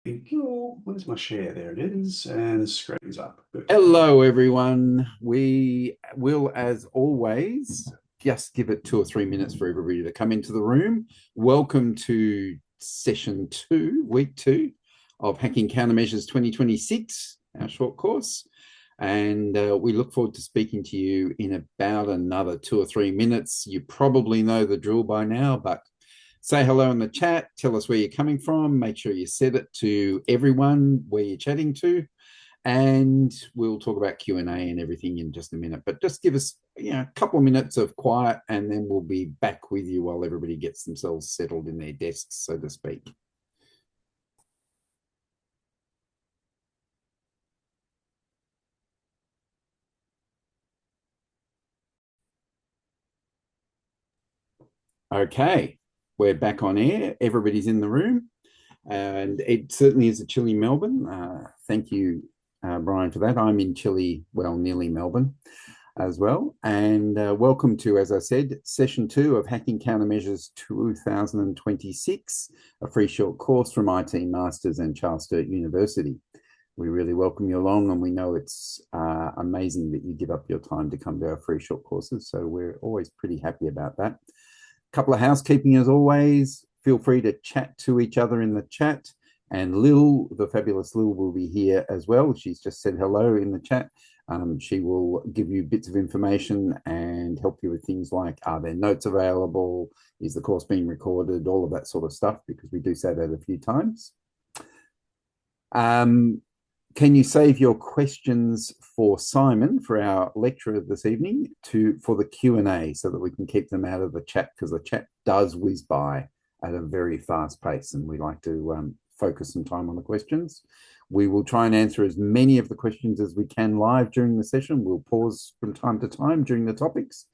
Where's my share? There it is, and the screen's up. Good. Hello, everyone. We will, as always, just give it 2 or 3 minutes for everybody to come into the room. Welcome to session two, week two of Hacking Countermeasures 2026, our short course. And we look forward to speaking to you in about another 2 or 3 minutes. You probably know the drill by now, but say hello in the chat. Tell us where you're coming from. Make sure you set it to everyone where you're chatting to, and we'll talk about Q&A and everything in just a minute. But just give us a couple of minutes of quiet, and then we'll be back with you while everybody gets themselves settled in their desks, so to speak. Okay, we're back on air. Everybody's in the room, and it certainly is a chilly Melbourne. Thank you, Brian, for that. I'm in chilly, well, nearly Melbourne as well. And welcome to, as I said, session two of Hacking Countermeasures 2026, a free short course from IT Masters and Charles Sturt University. We really welcome you along, and we know it's amazing that you give up your time to come to our free short courses. So we're always pretty happy about that. A couple of housekeeping as always. Feel free to chat to each other in the chat. And Lil, the fabulous Lil, will be here as well. She's just said hello in the chat. She will give you bits of information and help you with things like, are there notes available? Is the course being recorded? All of that sort of stuff, because we do say that a few times. Can you save your questions for Simon, for our lecturer this evening, for the Q&A, so that we can keep them out of the chat, because the chat does whiz by at a very fast pace, and we like to focus some time on the questions. We will try and answer as many of the questions as we can live during the session. We'll pause from time to time during the topics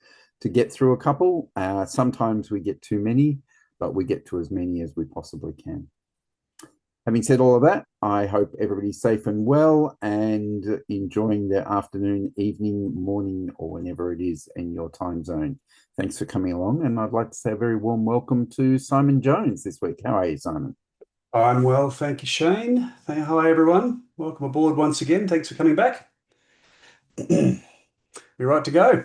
to get through a couple. Sometimes we get too many, but we get to as many as we possibly can. Having said all of that, I hope everybody's safe and well and enjoying their afternoon, evening, morning, or whenever it is in your time zone. Thanks for coming along, and I'd like to say a very warm welcome to Simon Jones this week. How are you, Simon? I'm well, thank you, Shane. Hi, everyone. Welcome aboard once again. Thanks for coming back. We're right to go.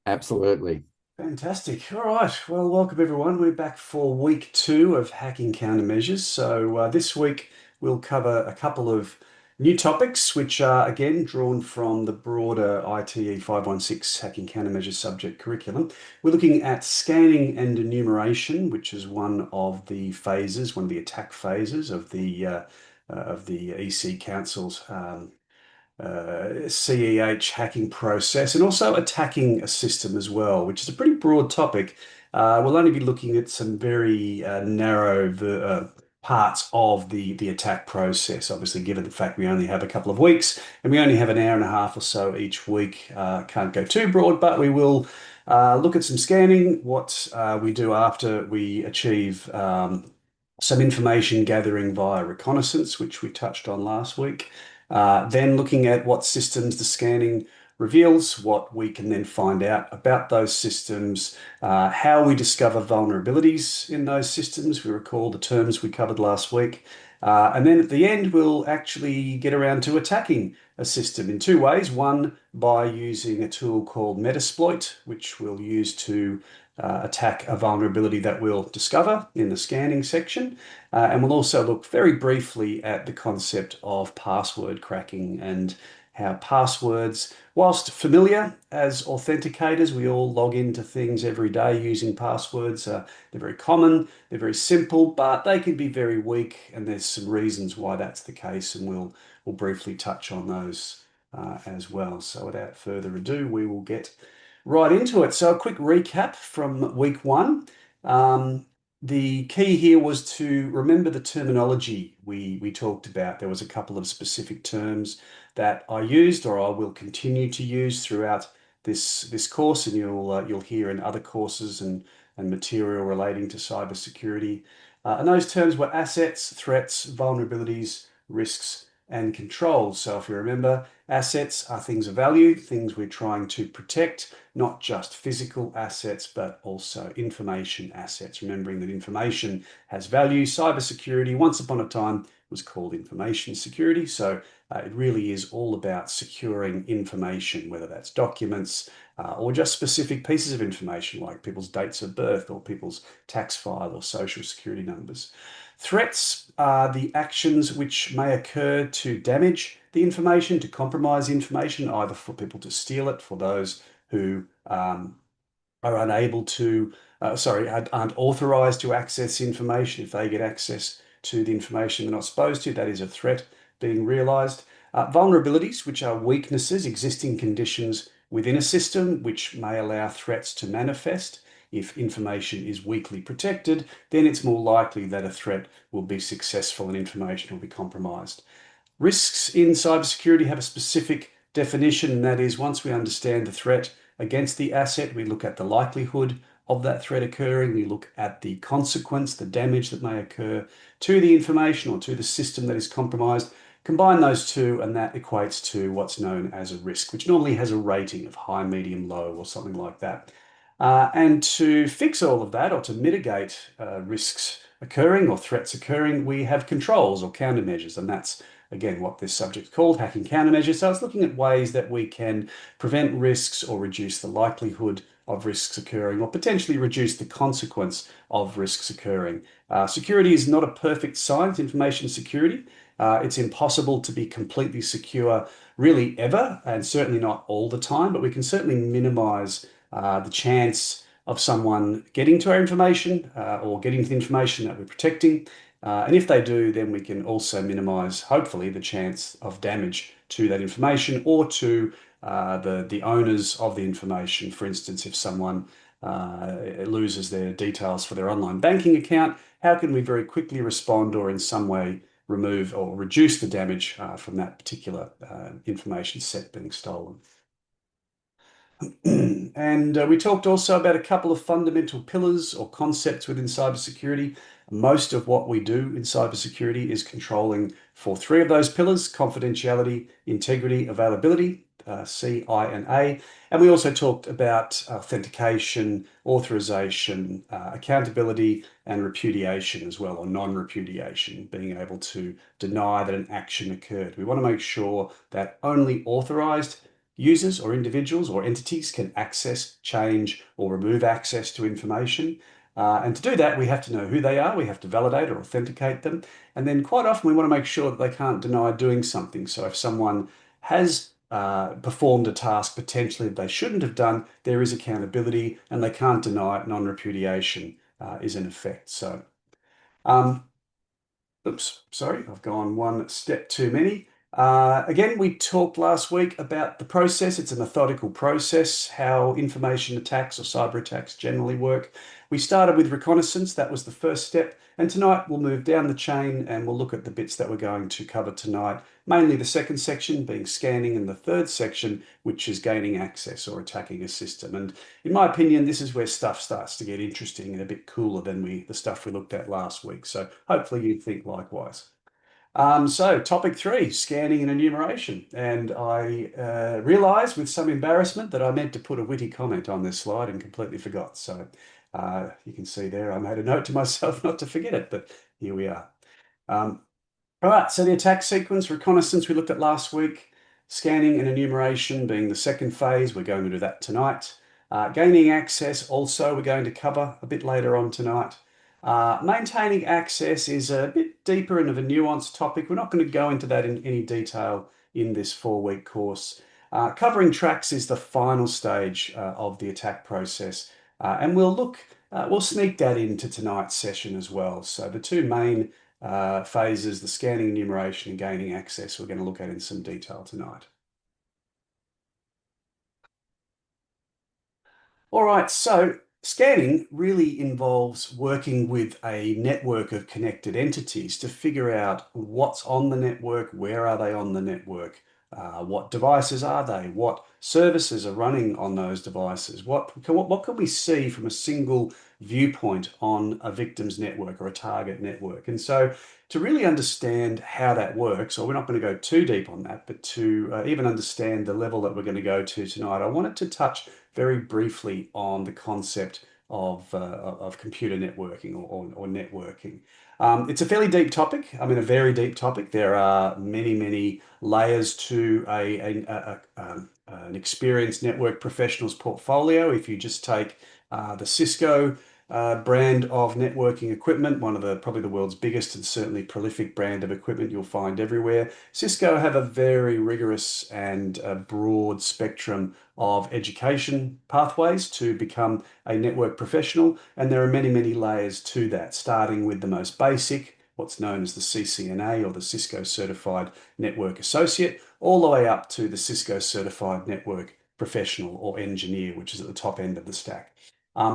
Absolutely. Fantastic. All right. Well, welcome everyone. We're back for week two of Hacking Countermeasures. So this week we'll cover a couple of new topics, which are again drawn from the broader ITE516 Hacking Countermeasures subject curriculum. We're looking at scanning and enumeration, which is one of the phases, one of the attack phases of the EC Council's CEH hacking process, and also attacking a system as well, which is a pretty broad topic. We'll only be looking at some very narrow parts of the attack process, obviously, given the fact we only have a couple of weeks and we only have an hour and a half or so each week. Can't go too broad, but we will look at some scanning, what we do after we achieve some information gathering via reconnaissance, which we touched on last week. Then looking at what systems the scanning reveals, what we can then find out about those systems, how we discover vulnerabilities in those systems. We recall the terms we covered last week. And then at the end, we'll actually get around to attacking a system in two ways. One, by using a tool called Metasploit, which we'll use to attack a vulnerability that we'll discover in the scanning section. And we'll also look very briefly at the concept of password cracking and how passwords, whilst familiar as authenticators, we all log into things every day using passwords. They're very common, they're very simple, but they can be very weak, and there's some reasons why that's the case, and we'll briefly touch on those as well. So without further ado, we will get right into it. So a quick recap from week one. The key here was to remember the terminology we talked about. There was a couple of specific terms that I used, or I will continue to use throughout this course, and you'll hear in other courses and material relating to cybersecurity. And those terms were assets, threats, vulnerabilities, risks, and controls. So if you remember, assets are things of value, things we're trying to protect, not just physical assets, but also information assets. Remembering that information has value. Cybersecurity, once upon a time, was called information security. So it really is all about securing information, whether that's documents or just specific pieces of information like people's dates of birth or people's tax file or social security numbers. Threats are the actions which may occur to damage the information, to compromise information, either for people to steal it, for those who are unable to, aren't authorized to access information. If they get access to the information they're not supposed to, that is a threat being realized. Vulnerabilities, which are weaknesses, existing conditions within a system, which may allow threats to manifest. If information is weakly protected, then it's more likely that a threat will be successful and information will be compromised. Risks in cybersecurity have a specific definition, and that is once we understand the threat against the asset, we look at the likelihood of that threat occurring, we look at the consequence, the damage that may occur to the information or to the system that is compromised. Combine those two, and that equates to what's known as a risk, which normally has a rating of high, medium, low, or something like that. And to fix all of that or to mitigate risks occurring or threats occurring, we have controls or countermeasures, and that's again what this subject is called, hacking countermeasures. So it's looking at ways that we can prevent risks or reduce the likelihood of risks occurring or potentially reduce the consequence of risks occurring. Security is not a perfect science, information security. It's impossible to be completely secure really ever, and certainly not all the time, but we can certainly minimize the chance of someone getting to our information or getting to the information that we're protecting. And if they do, then we can also minimize, hopefully, the chance of damage to that information or to the owners of the information. For instance, if someone loses their details for their online banking account, how can we very quickly respond or in some way remove or reduce the damage from that particular information set being stolen? And we talked also about a couple of fundamental pillars or concepts within cybersecurity. Most of what we do in cybersecurity is controlling for three of those pillars: confidentiality, integrity, availability, C, I, and A. And we also talked about authentication, authorization, accountability, and repudiation as well, or non-repudiation, being able to deny that an action occurred. We want to make sure that only authorized users or individuals or entities can access, change, or remove access to information. And to do that, we have to know who they are, we have to validate or authenticate them. And then quite often we want to make sure that they can't deny doing something. So if someone has performed a task potentially that they shouldn't have done, there is accountability and they can't deny it. Non-repudiation is in effect. So, oops, sorry, I've gone one step too many. Again, we talked last week about the process. It's a methodical process, how information attacks or cyber attacks generally work. We started with reconnaissance. That was the first step. And tonight we'll move down the chain and we'll look at the bits that we're going to cover tonight. Mainly the second section being scanning and the third section, which is gaining access or attacking a system. And in my opinion, this is where stuff starts to get interesting and a bit cooler than the stuff we looked at last week. So hopefully you think likewise. So topic 3, scanning and enumeration. And I realized with some embarrassment that I meant to put a witty comment on this slide and completely forgot. So you can see there, I made a note to myself not to forget it, but here we are. All right, so the attack sequence, reconnaissance we looked at last week, scanning and enumeration being the second phase. We're going to do that tonight. Gaining access also we're going to cover a bit later on tonight. Maintaining access is a bit deeper and of a nuanced topic. We're not going to go into that in any detail in this 4-week course. Covering tracks is the final stage of the attack process, and we'll sneak that into tonight's session as well. So the two main phases, the scanning, enumeration, and gaining access, we're going to look at in some detail tonight. All right, so scanning really involves working with a network of connected entities to figure out what's on the network, where are they on the network, what devices are they, what services are running on those devices, what can we see from a single viewpoint on a victim's network or a target network. And so to really understand how that works, or we're not going to go too deep on that, but to even understand the level that we're going to go to tonight, I wanted to touch very briefly on the concept of computer networking or networking. It's a fairly deep topic. I mean, a very deep topic. There are many, many layers to an experienced network professional's portfolio. If you just take the Cisco brand of networking equipment, one of the probably the world's biggest and certainly prolific brand of equipment you'll find everywhere. Cisco have a very rigorous and broad spectrum of education pathways to become a network professional, and there are many, many layers to that, starting with the most basic, what's known as the CCNA or the Cisco Certified Network Associate, all the way up to the Cisco Certified Network Professional or Engineer, which is at the top end of the stack.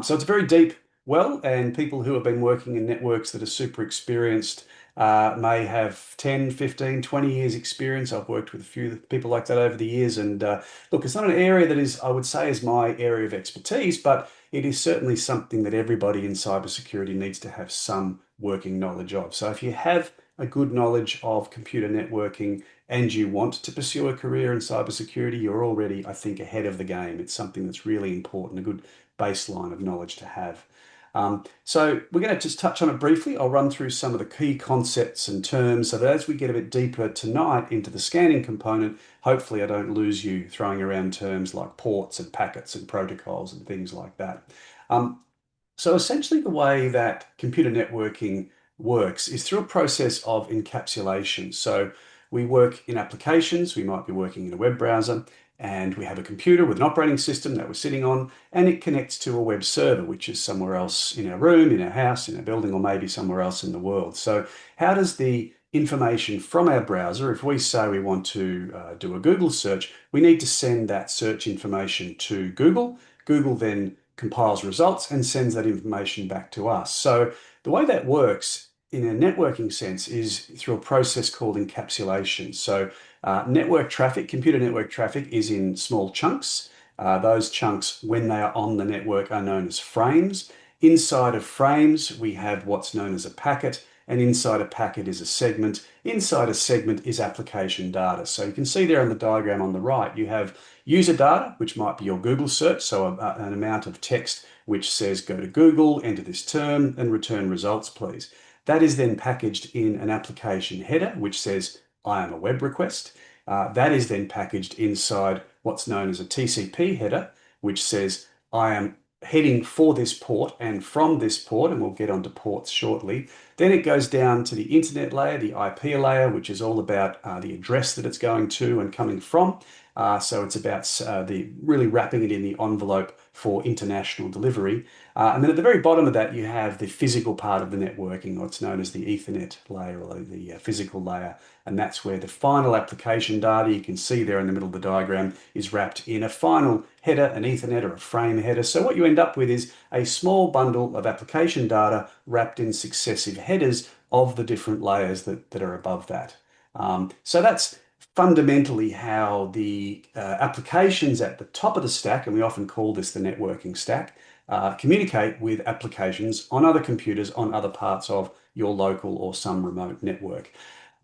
So it's very deep well, and people who have been working in networks that are super experienced may have 10, 15, 20 years experience. I've worked with a few people like that over the years. And look, it's not an area that is, I would say, is my area of expertise, but it is certainly something that everybody in cybersecurity needs to have some working knowledge of. So if you have a good knowledge of computer networking and you want to pursue a career in cybersecurity, you're already, I think, ahead of the game. It's something that's really important, a good baseline of knowledge to have. So we're going to just touch on it briefly. I'll run through some of the key concepts and terms so that as we get a bit deeper tonight into the scanning component, hopefully I don't lose you throwing around terms like ports and packets and protocols and things like that. Um, so essentially the way that computer networking works is through a process of encapsulation. So we work in applications, we might be working in a web browser, and we have a computer with an operating system that we're sitting on, and it connects to a web server, which is somewhere else in our room, in our house, in our building, or maybe somewhere else in the world. So how does the information from our browser, if we say we want to do a Google search, we need to send that search information to Google. Google then compiles results and sends that information back to us. So the way that works in a networking sense is through a process called encapsulation. So network traffic, computer network traffic is in small chunks. Those chunks, when they are on the network, are known as frames. Inside of frames, we have what's known as a packet, and inside a packet is a segment. Inside a segment is application data. So you can see there in the diagram on the right, you have user data, which might be your Google search, so an amount of text which says go to Google, enter this term, and return results, please. That is then packaged in an application header, which says I am a web request. That is then packaged inside what's known as a TCP header, which says I am heading for this port and from this port, and we'll get onto ports shortly. Then it goes down to the internet layer, the IP layer, which is all about the address that it's going to and coming from. So it's about the really wrapping it in the envelope for international delivery. And then at the very bottom of that, you have the physical part of the networking, what's known as the Ethernet layer or the physical layer. And that's where the final application data, you can see there in the middle of the diagram, is wrapped in a final header, an Ethernet or a frame header. So what you end up with is a small bundle of application data wrapped in successive headers of the different layers that are above that. So that's fundamentally how the applications at the top of the stack, and we often call this the networking stack, communicate with applications on other computers on other parts of your local or some remote network.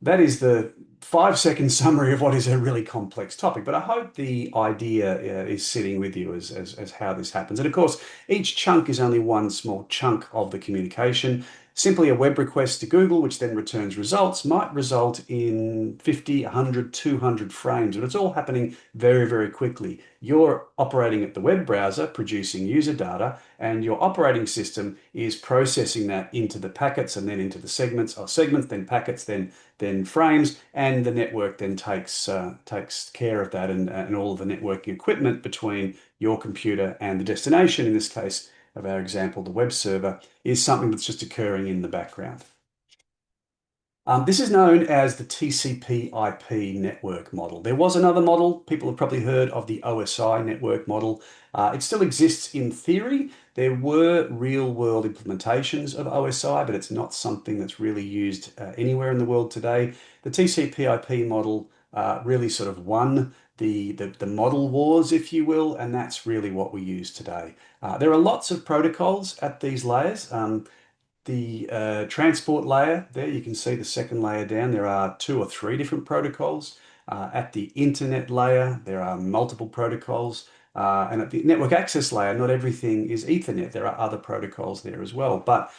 That is the 5-second summary of what is a really complex topic, but I hope the idea is sitting with you as how this happens. And of course, each chunk is only one small chunk of the communication. Simply a web request to Google, which then returns results, might result in 50, 100, 200 frames, but it's all happening very, very quickly. You're operating at the web browser, producing user data, and your operating system is processing that into the packets and then into the segments, or segments, then packets, then frames, and the network then takes care of that and all of the networking equipment between your computer and the destination, in this case of our example, the web server, is something that's just occurring in the background. This is known as the TCP/IP network model. There was another model. People have probably heard of the OSI network model. It still exists in theory. There were real-world implementations of OSI, but it's not something that's really used anywhere in the world today. The TCP/IP model really sort of won the model wars, if you will, and that's really what we use today. There are lots of protocols at these layers. The transport layer, there you can see the second layer down. There are 2 or 3 different protocols. At the internet layer, there are multiple protocols. And at the network access layer, not everything is Ethernet. There are other protocols there as well. But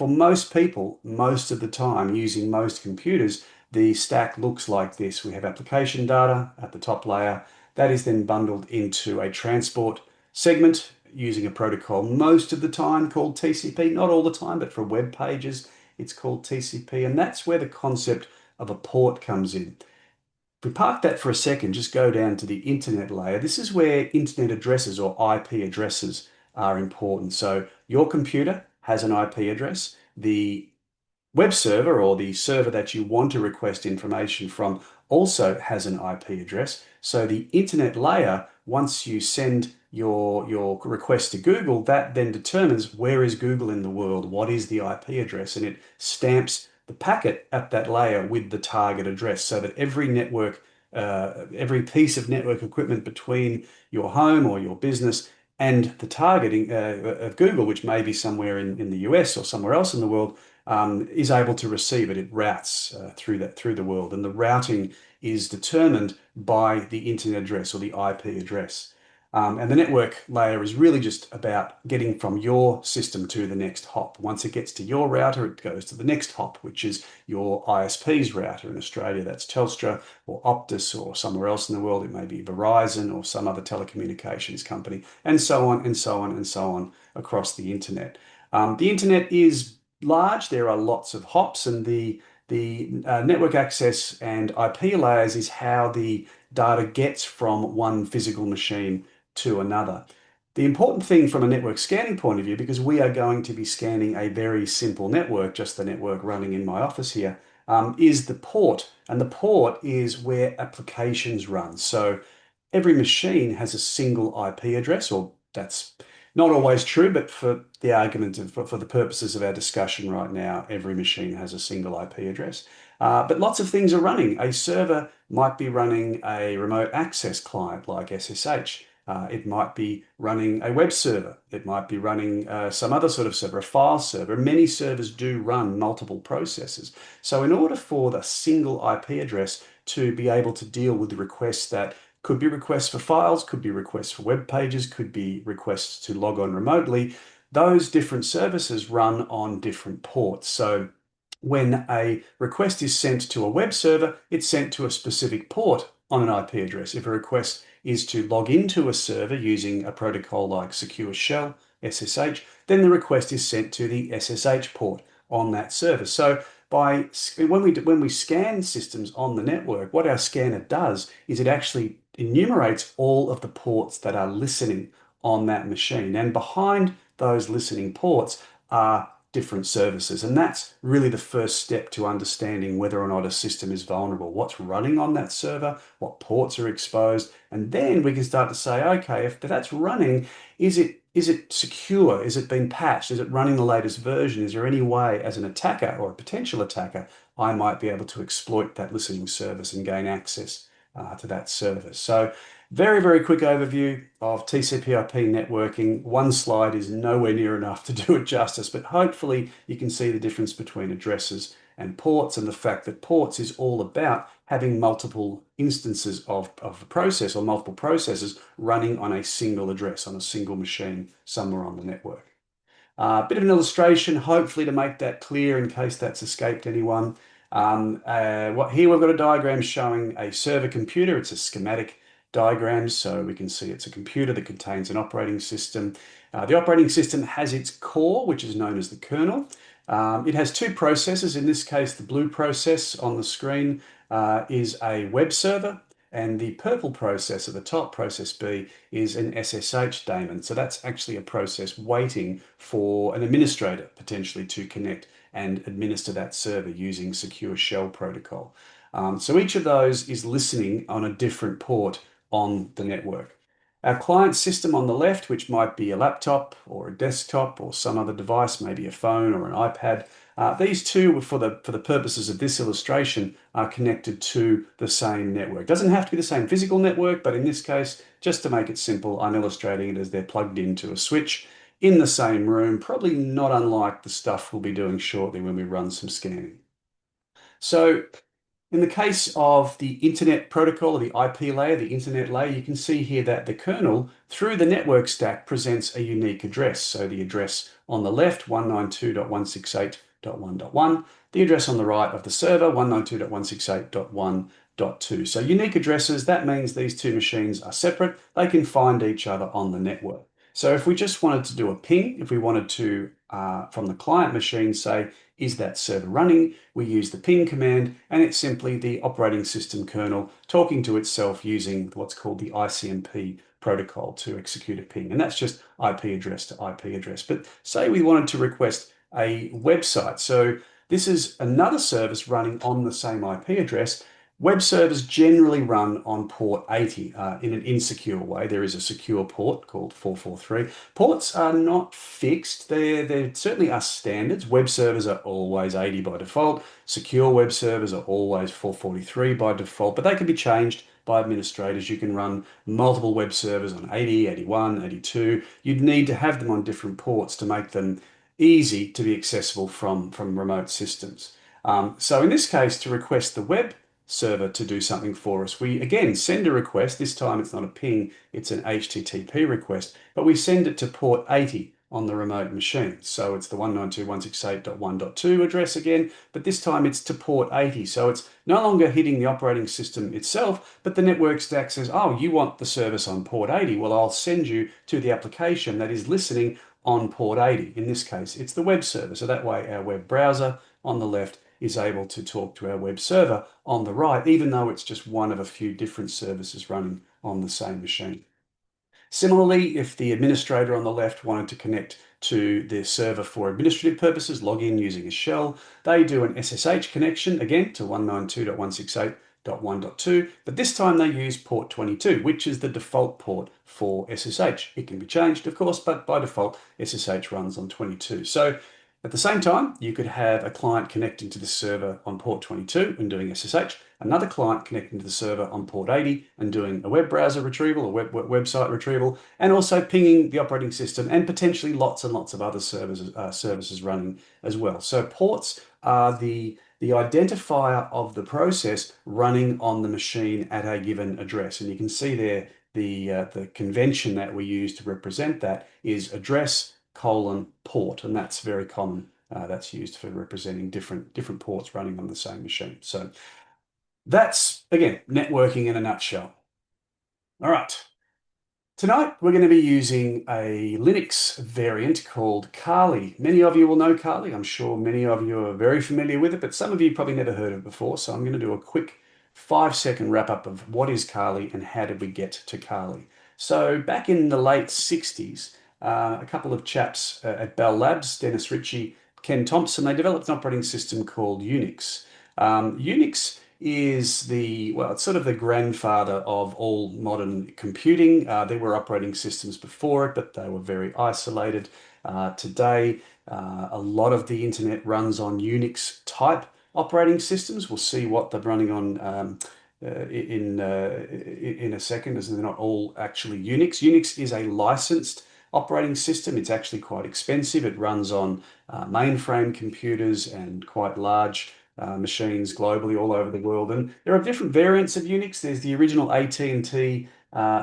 for most people, most of the time, using most computers, the stack looks like this. We have application data at the top layer. That is then bundled into a transport segment using a protocol most of the time called TCP, not all the time, but for web pages, it's called TCP. And that's where the concept of a port comes in. If we park that for a second, just go down to the internet layer. This is where internet addresses or IP addresses are important. So your computer has an IP address. The web server or the server that you want to request information from also has an IP address. So the internet layer, once you send your request to Google, that then determines where is Google in the world, what is the IP address, and it stamps the packet at that layer with the target address so that every piece of network equipment between your home or your business and the targeting of Google, which may be somewhere in the US or somewhere else in the world, is able to receive it. It routes through the world, and the routing is determined by the internet address or the IP address. And the network layer is really just about getting from your system to the next hop. Once it gets to your router, it goes to the next hop, which is your ISP's router. In Australia, that's Telstra or Optus, or somewhere else in the world, it may be Verizon or some other telecommunications company, and so on and so on and so on across the internet. The internet is large. There are lots of hops, and the network access and IP layers is how the data gets from one physical machine to another. The important thing from a network scanning point of view, because we are going to be scanning a very simple network, just the network running in my office here, is the port. And the port is where applications run. So every machine has a single IP address, or that's not always true, but for the argument of, for the purposes of our discussion right now, every machine has a single IP address. But lots of things are running. A server might be running a remote access client like SSH. It might be running a web server. It might be running some other sort of server, a file server. Many servers do run multiple processes. So in order for the single IP address to be able to deal with the requests that could be requests for files, could be requests for web pages, could be requests to log on remotely, those different services run on different ports. So when a request is sent to a web server, it's sent to a specific port on an IP address. If a request is to log into a server using a protocol like Secure Shell, SSH, then the request is sent to the SSH port on that server. So when we scan systems on the network, what our scanner does is it actually enumerates all of the ports that are listening on that machine. And behind those listening ports are different services. And that's really the first step to understanding whether or not a system is vulnerable. What's running on that server, what ports are exposed, and then we can start to say, okay, if that's running, is it secure? Is it been patched? Is it running the latest version? Is there any way, as an attacker or a potential attacker, I might be able to exploit that listening service and gain access to that service? So very, very quick overview of TCP/IP networking. One slide is nowhere near enough to do it justice, but hopefully you can see the difference between addresses and ports, and the fact that ports is all about having multiple instances of a process or multiple processes running on a single address, on a single machine somewhere on the network. A bit of an illustration, hopefully, to make that clear in case that's escaped anyone. Here we've got a diagram showing a server computer. It's a schematic diagram, so we can see it's a computer that contains an operating system. The operating system has its core, which is known as the kernel. It has two processes. In this case, the blue process on the screen is a web server, and the purple process at the top, process B, is an SSH daemon. So that's actually a process waiting for an administrator potentially to connect and administer that server using Secure Shell protocol. So each of those is listening on a different port on the network. Our client system on the left, which might be a laptop or a desktop or some other device, maybe a phone or an iPad, these two, for the purposes of this illustration, are connected to the same network. Doesn't have to be the same physical network, but in this case, just to make it simple, I'm illustrating it as they're plugged into a switch in the same room, probably not unlike the stuff we'll be doing shortly when we run some scanning. So In the case of the Internet protocol or the IP layer, the Internet layer, you can see here that the kernel through the network stack presents a unique address. So the address on the left, 192.168.1.1, the address on the right of the server, 192.168.1.2. So unique addresses, that means these two machines are separate. They can find each other on the network. So if we just wanted to do a ping, if we wanted to, from the client machine, say, is that server running? We use the ping command, and it's simply the operating system kernel talking to itself using what's called the ICMP protocol to execute a ping. And that's just IP address to IP address. But say we wanted to request a website. So this is another service running on the same IP address. Web servers generally run on port 80 in an insecure way. There is a secure port called 443. Ports are not fixed. There certainly are standards. Web servers are always 80 by default. Secure web servers are always 443 by default, but they can be changed by administrators. You can run multiple web servers on 80, 81, 82. You'd need to have them on different ports to make them easy to be accessible from remote systems. So in this case, to request the web server to do something for us, we again send a request. This time it's not a ping, it's an HTTP request, but we send it to port 80 on the remote machine. So it's the 192.168.1.2 address again, but this time it's to port 80. So it's no longer hitting the operating system itself, but the network stack says, oh, you want the service on port 80. Well, I'll send you to the application that is listening on port 80. In this case, it's the web server. So that way our web browser on the left is able to talk to our web server on the right, even though it's just one of a few different services running on the same machine. Similarly, if the administrator on the left wanted to connect to the server for administrative purposes, log in using a shell, they do an SSH connection, again, to 192.168.1.2, but this time they use port 22, which is the default port for SSH. It can be changed, of course, but by default, SSH runs on 22. So at the same time, you could have a client connecting to the server on port 22 and doing SSH, another client connecting to the server on port 80 and doing a web browser retrieval, a website retrieval, and also pinging the operating system and potentially lots and lots of other services running as well. So ports are the identifier of the process running on the machine at a given address. And you can see there the convention that we use to represent that is address port, and that's very common. That's used for representing different ports running on the same machine. So that's, again, networking in a nutshell. All right. Tonight, we're going to be using a Linux variant called Kali. Many of you will know Kali. I'm sure many of you are very familiar with it, but some of you probably never heard of it before. So I'm going to do a quick 5-second wrap up of what is Kali and how did we get to Kali. So back in the late 60s, a couple of chaps at Bell Labs, Dennis Ritchie, Ken Thompson, they developed an operating system called Unix. Unix is it's sort of the grandfather of all modern computing. There were operating systems before it, but they were very isolated. Today, a lot of the internet runs on Unix type operating systems. We'll see what they're running on in a second, as they're not all actually Unix. Unix is a licensed operating system. It's actually quite expensive. It runs on mainframe computers and quite large machines globally all over the world. And there are different variants of Unix. There's the original AT&T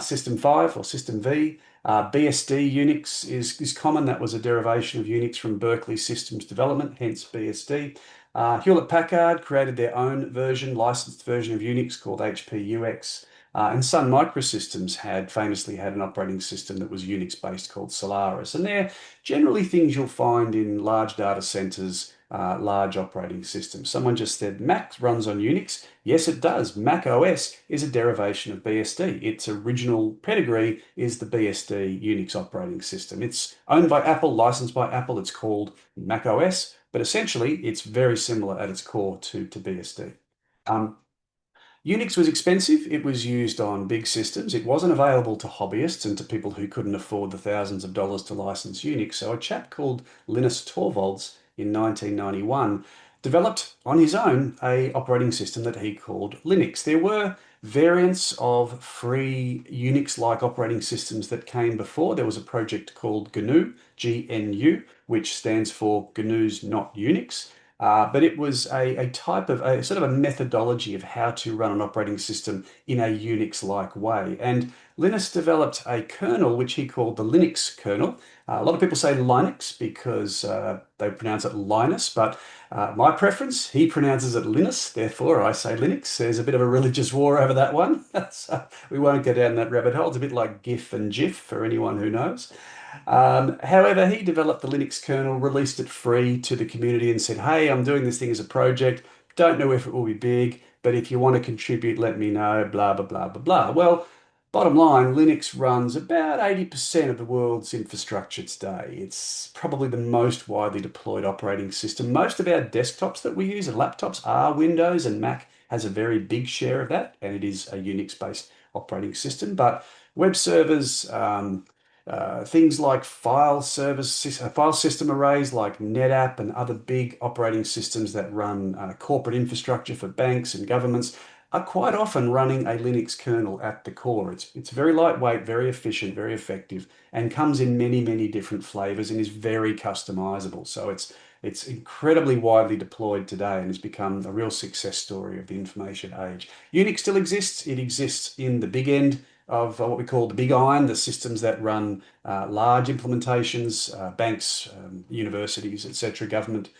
System 5 or System V. BSD Unix is common. That was a derivation of Unix from Berkeley Systems Development, hence BSD. Hewlett-Packard created their own version, licensed version of Unix called HP-UX. And Sun Microsystems famously had an operating system that was Unix-based called Solaris. And they're generally things you'll find in large data centers, large operating systems. Someone just said Mac runs on Unix. Yes, it does. Mac OS is a derivation of BSD. Its original pedigree is the BSD Unix operating system. It's owned by Apple, licensed by Apple. It's called Mac OS, but essentially it's very similar at its core to BSD. Unix was expensive. It was used on big systems. It wasn't available to hobbyists and to people who couldn't afford the thousands of dollars to license Unix. So a chap called Linus Torvalds in 1991 developed on his own a operating system that he called Linux. There were variants of free Unix-like operating systems that came before. There was a project called GNU, GNU, which stands for GNU's Not Unix. But it was a type of a sort of a methodology of how to run an operating system in a Unix-like way. And Linus developed a kernel which he called the Linux kernel. A lot of people say Linux because they pronounce it Linus, but my preference, he pronounces it Linus, therefore I say Linux. There's a bit of a religious war over that one, so we won't go down that rabbit hole. It's a bit like GIF and GIF for anyone who knows. However, he developed the Linux kernel, released it free to the community, and said, "Hey, I'm doing this thing as a project. Don't know if it will be big, but if you want to contribute, let me know." Blah blah blah blah blah. Well, bottom line, Linux runs about 80% of the world's infrastructure today. It's probably the most widely deployed operating system. Most of our desktops that we use and laptops are Windows, and Mac has a very big share of that, and it is a Unix-based operating system. But web servers, things like file system arrays like Netapp and other big operating systems that run corporate infrastructure for banks and governments are quite often running a Linux kernel at the core. It's very lightweight, very efficient, very effective, and comes in many, many different flavors and is very customizable. So it's incredibly widely deployed today and has become a real success story of the information age. Unix still exists. It exists in the big end of what we call the big iron, the systems that run large implementations, banks, universities, etc., government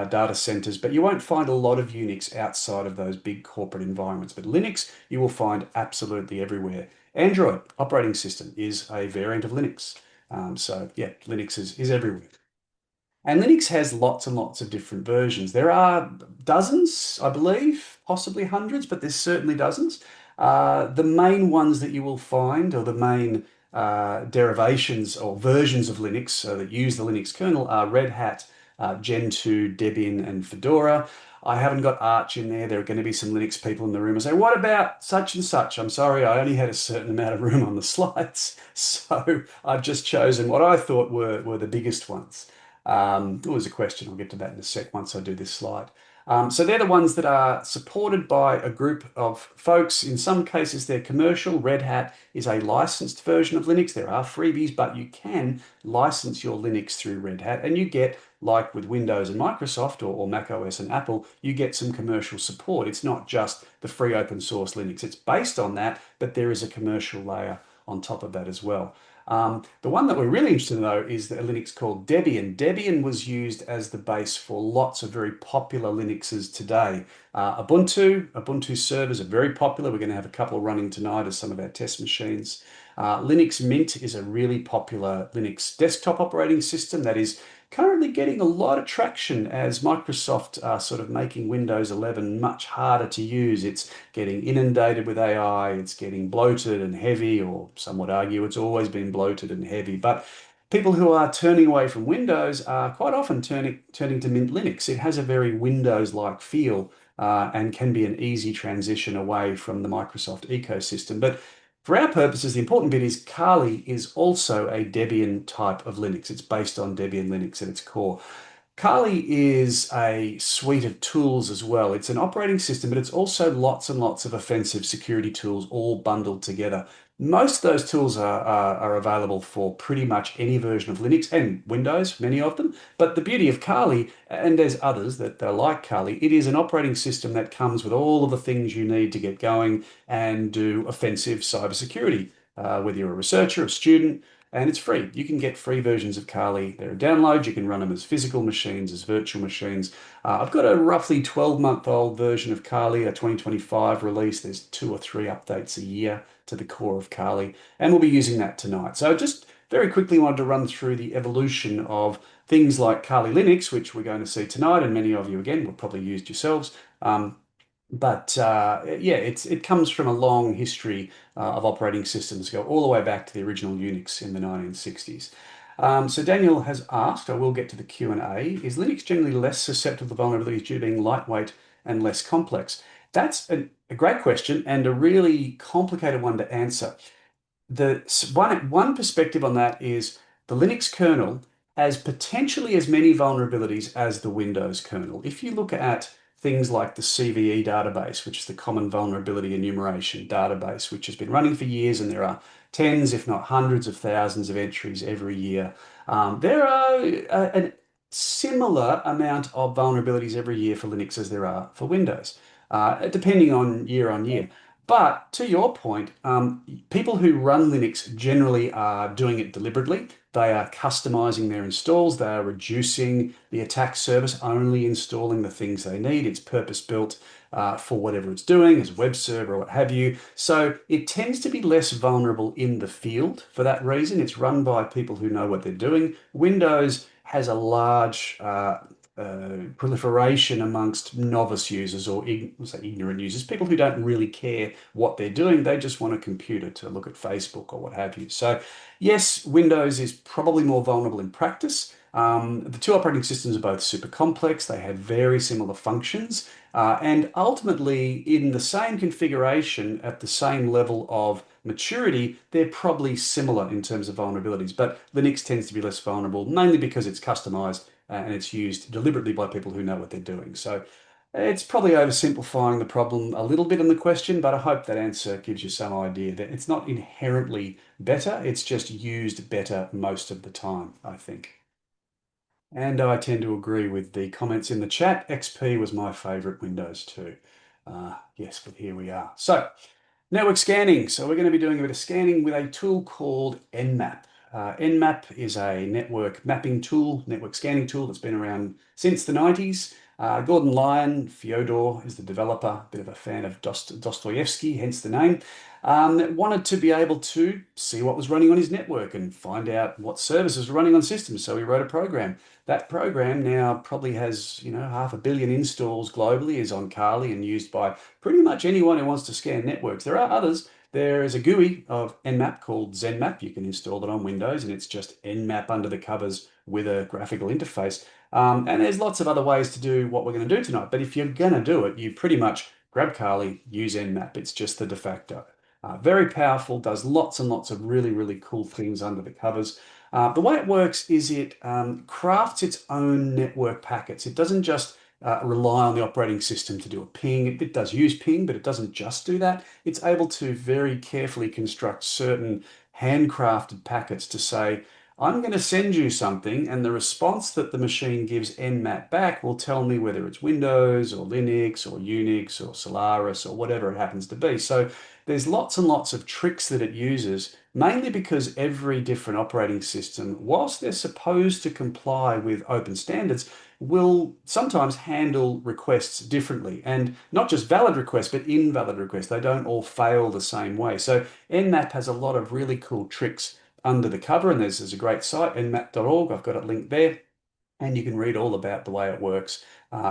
data centers. But you won't find a lot of Unix outside of those big corporate environments. But Linux, you will find absolutely everywhere. Android operating system is a variant of Linux. So yeah, Linux is everywhere. And Linux has lots and lots of different versions. There are dozens, I believe, possibly hundreds, but there's certainly dozens. The main ones that you will find, or the main derivations or versions of Linux that use the Linux kernel, are Red Hat, Gen 2, Debian, and Fedora. I haven't got Arch in there. There are going to be some Linux people in the room and say, "What about such and such?" I'm sorry, I only had a certain amount of room on the slides. So I've just chosen what I thought were the biggest ones. It was a question. I'll get to that in a sec once I do this slide. So they're the ones that are supported by a group of folks. In some cases, they're commercial. Red Hat is a licensed version of Linux. There are freebies, but you can license your Linux through Red Hat, and you get, like with Windows and Microsoft or Mac OS and Apple, you get some commercial support. It's not just the free open source Linux. It's based on that, but there is a commercial layer on top of that as well. The one that we're really interested in, though, is a Linux called Debian. Debian was used as the base for lots of very popular Linuxes today. Ubuntu servers are very popular. We're going to have a couple running tonight as some of our test machines. Linux Mint is a really popular Linux desktop operating system that is currently getting a lot of traction as Microsoft are sort of making Windows 11 much harder to use. It's getting inundated with AI, it's getting bloated and heavy, or some would argue it's always been bloated and heavy. But people who are turning away from Windows are quite often turning to Mint Linux. It has a very Windows-like feel and can be an easy transition away from the Microsoft ecosystem. But for our purposes, the important bit is Kali is also a Debian type of Linux. It's based on Debian Linux at its core. Kali is a suite of tools as well. It's an operating system, but it's also lots and lots of offensive security tools all bundled together. Most of those tools are available for pretty much any version of Linux and Windows, many of them. But the beauty of Kali, and there's others that are like Kali, it is an operating system that comes with all of the things you need to get going and do offensive cybersecurity, whether you're a researcher, a student, and it's free. You can get free versions of Kali. They're a download. You can run them as physical machines, as virtual machines. I've got a roughly 12-month-old version of Kali, a 2025 release. There's 2 or 3 updates a year to the core of Kali, and we'll be using that tonight. So just very quickly wanted to run through the evolution of things like Kali Linux, which we're going to see tonight, and many of you, again, will probably used yourselves. But yeah, it comes from a long history of operating systems, go all the way back to the original Unix in the 1960s. So Daniel has asked, I will get to the Q&A, is Linux generally less susceptible to vulnerabilities due to being lightweight and less complex? That's a great question and a really complicated one to answer. The one perspective on that is the Linux kernel has potentially as many vulnerabilities as the Windows kernel. If you look at things like the CVE database, which is the Common Vulnerability Enumeration database, which has been running for years, and there are tens, if not hundreds of thousands of entries every year. There are similar amount of vulnerabilities every year for Linux as there are for Windows, depending on year. But to your point, people who run Linux generally are doing it deliberately. They are customizing their installs. They are reducing the attack surface, only installing the things they need. It's purpose built for whatever it's doing, as a web server or what have you. So it tends to be less vulnerable in the field for that reason. It's run by people who know what they're doing. Windows has a large proliferation amongst novice users or say ignorant users, people who don't really care what they're doing. They just want a computer to look at Facebook or what have you. So, yes, Windows is probably more vulnerable in practice. The two operating systems are both super complex. They have very similar functions. And ultimately, in the same configuration at the same level of maturity, they're probably similar in terms of vulnerabilities. But Linux tends to be less vulnerable, mainly because it's customized and it's used deliberately by people who know what they're doing. So it's probably oversimplifying the problem a little bit in the question, but I hope that answer gives you some idea that it's not inherently better, it's just used better most of the time, I think. And I tend to agree with the comments in the chat. XP was my favorite Windows too. Yes, but here we are. So, network scanning. So we're going to be doing a bit of scanning with a tool called Nmap. Nmap is a network mapping tool, network scanning tool that's been around since the 90s. Gordon Lyon, Fyodor, is the developer, a bit of a fan of Dostoevsky, hence the name. Wanted to be able to see what was running on his network and find out what services were running on systems. So he wrote a program. That program now probably has, 500 million installs globally, is on Kali and used by pretty much anyone who wants to scan networks. There are others. There is a GUI of Nmap called ZenMap. You can install it on Windows, and it's just Nmap under the covers with a graphical interface. And there's lots of other ways to do what we're going to do tonight. But if you're going to do it, you pretty much grab Kali, use Nmap. It's just the de facto. Very powerful, does lots and lots of really, really cool things under the covers. The way it works is it crafts its own network packets. It doesn't just rely on the operating system to do a ping. It does use ping, but it doesn't just do that. It's able to very carefully construct certain handcrafted packets to say, I'm going to send you something, and the response that the machine gives Nmap back will tell me whether it's Windows or Linux or Unix or Solaris or whatever it happens to be. So there's lots and lots of tricks that it uses, mainly because every different operating system, whilst they're supposed to comply with open standards, will sometimes handle requests differently. And not just valid requests, but invalid requests. They don't all fail the same way. So Nmap has a lot of really cool tricks under the cover, and there's a great site, nmap.org. I've got it linked there, and you can read all about the way it works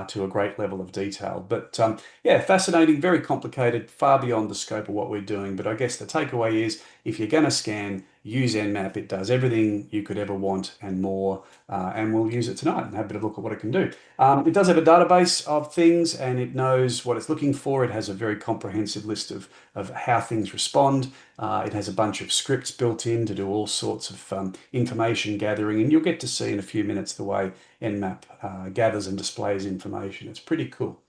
to a great level of detail. But yeah, fascinating, very complicated, far beyond the scope of what we're doing. But I guess the takeaway is if you're going to scan, use Nmap. It does everything you could ever want and more. And we'll use it tonight and have a bit of a look at what it can do. It does have a database of things and it knows what it's looking for. It has a very comprehensive list of how things respond. It has a bunch of scripts built in to do all sorts of information gathering. And you'll get to see in a few minutes the way Nmap gathers and displays information. It's pretty cool.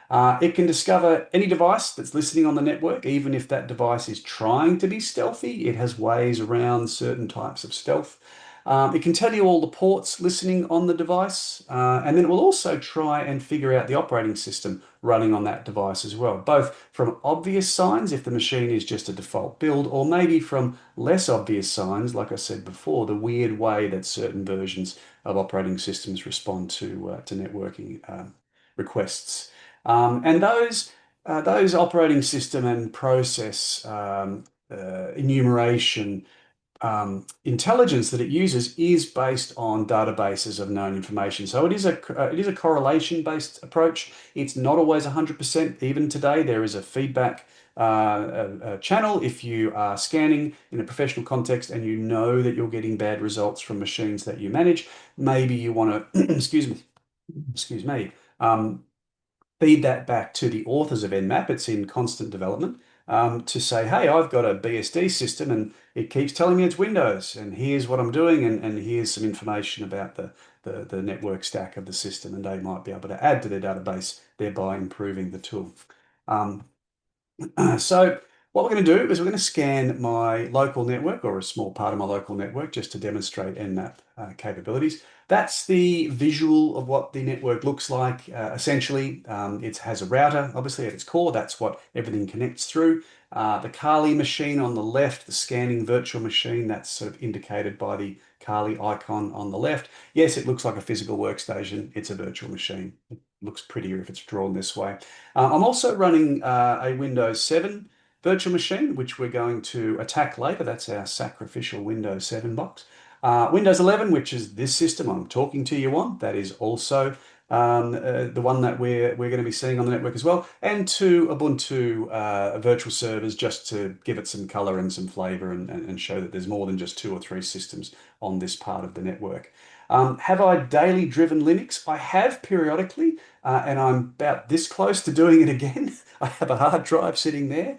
It can discover any device that's listening on the network, even if that device is trying to be stealthy. It has ways around certain types of stealth. It can tell you all the ports listening on the device, and then it will also try and figure out the operating system running on that device as well, both from obvious signs, if the machine is just a default build, or maybe from less obvious signs, like I said before, the weird way that certain versions of operating systems respond to networking requests. And those operating system and process enumeration intelligence that it uses is based on databases of known information. So it is a correlation based approach. It's not always 100%. Even today, there is a feedback channel if you are scanning in a professional context and you know that you're getting bad results from machines that you manage. Maybe you want to excuse me, feed that back to the authors of Nmap. It's in constant development to say, hey, I've got a BSD system and it keeps telling me it's Windows, and here's what I'm doing, and here's some information about the network stack of the system, and they might be able to add to their database, thereby improving the tool. Um, so What we're going to do is we're going to scan my local network or a small part of my local network just to demonstrate Nmap capabilities. That's the visual of what the network looks like. Essentially, it has a router, obviously, at its core. That's what everything connects through. The Kali machine on the left, the scanning virtual machine, that's sort of indicated by the Kali icon on the left. Yes, it looks like a physical workstation. It's a virtual machine. It looks prettier if it's drawn this way. I'm also running a Windows 7 virtual machine, which we're going to attack later. That's our sacrificial Windows 7 box. Windows 11, which is this system I'm talking to you on, that is also the one that we're going to be seeing on the network as well, and two Ubuntu virtual servers just to give it some color and some flavor and show that there's more than just two or three systems on this part of the network. Have I daily driven Linux? I have periodically, and I'm about this close to doing it again. I have a hard drive sitting there.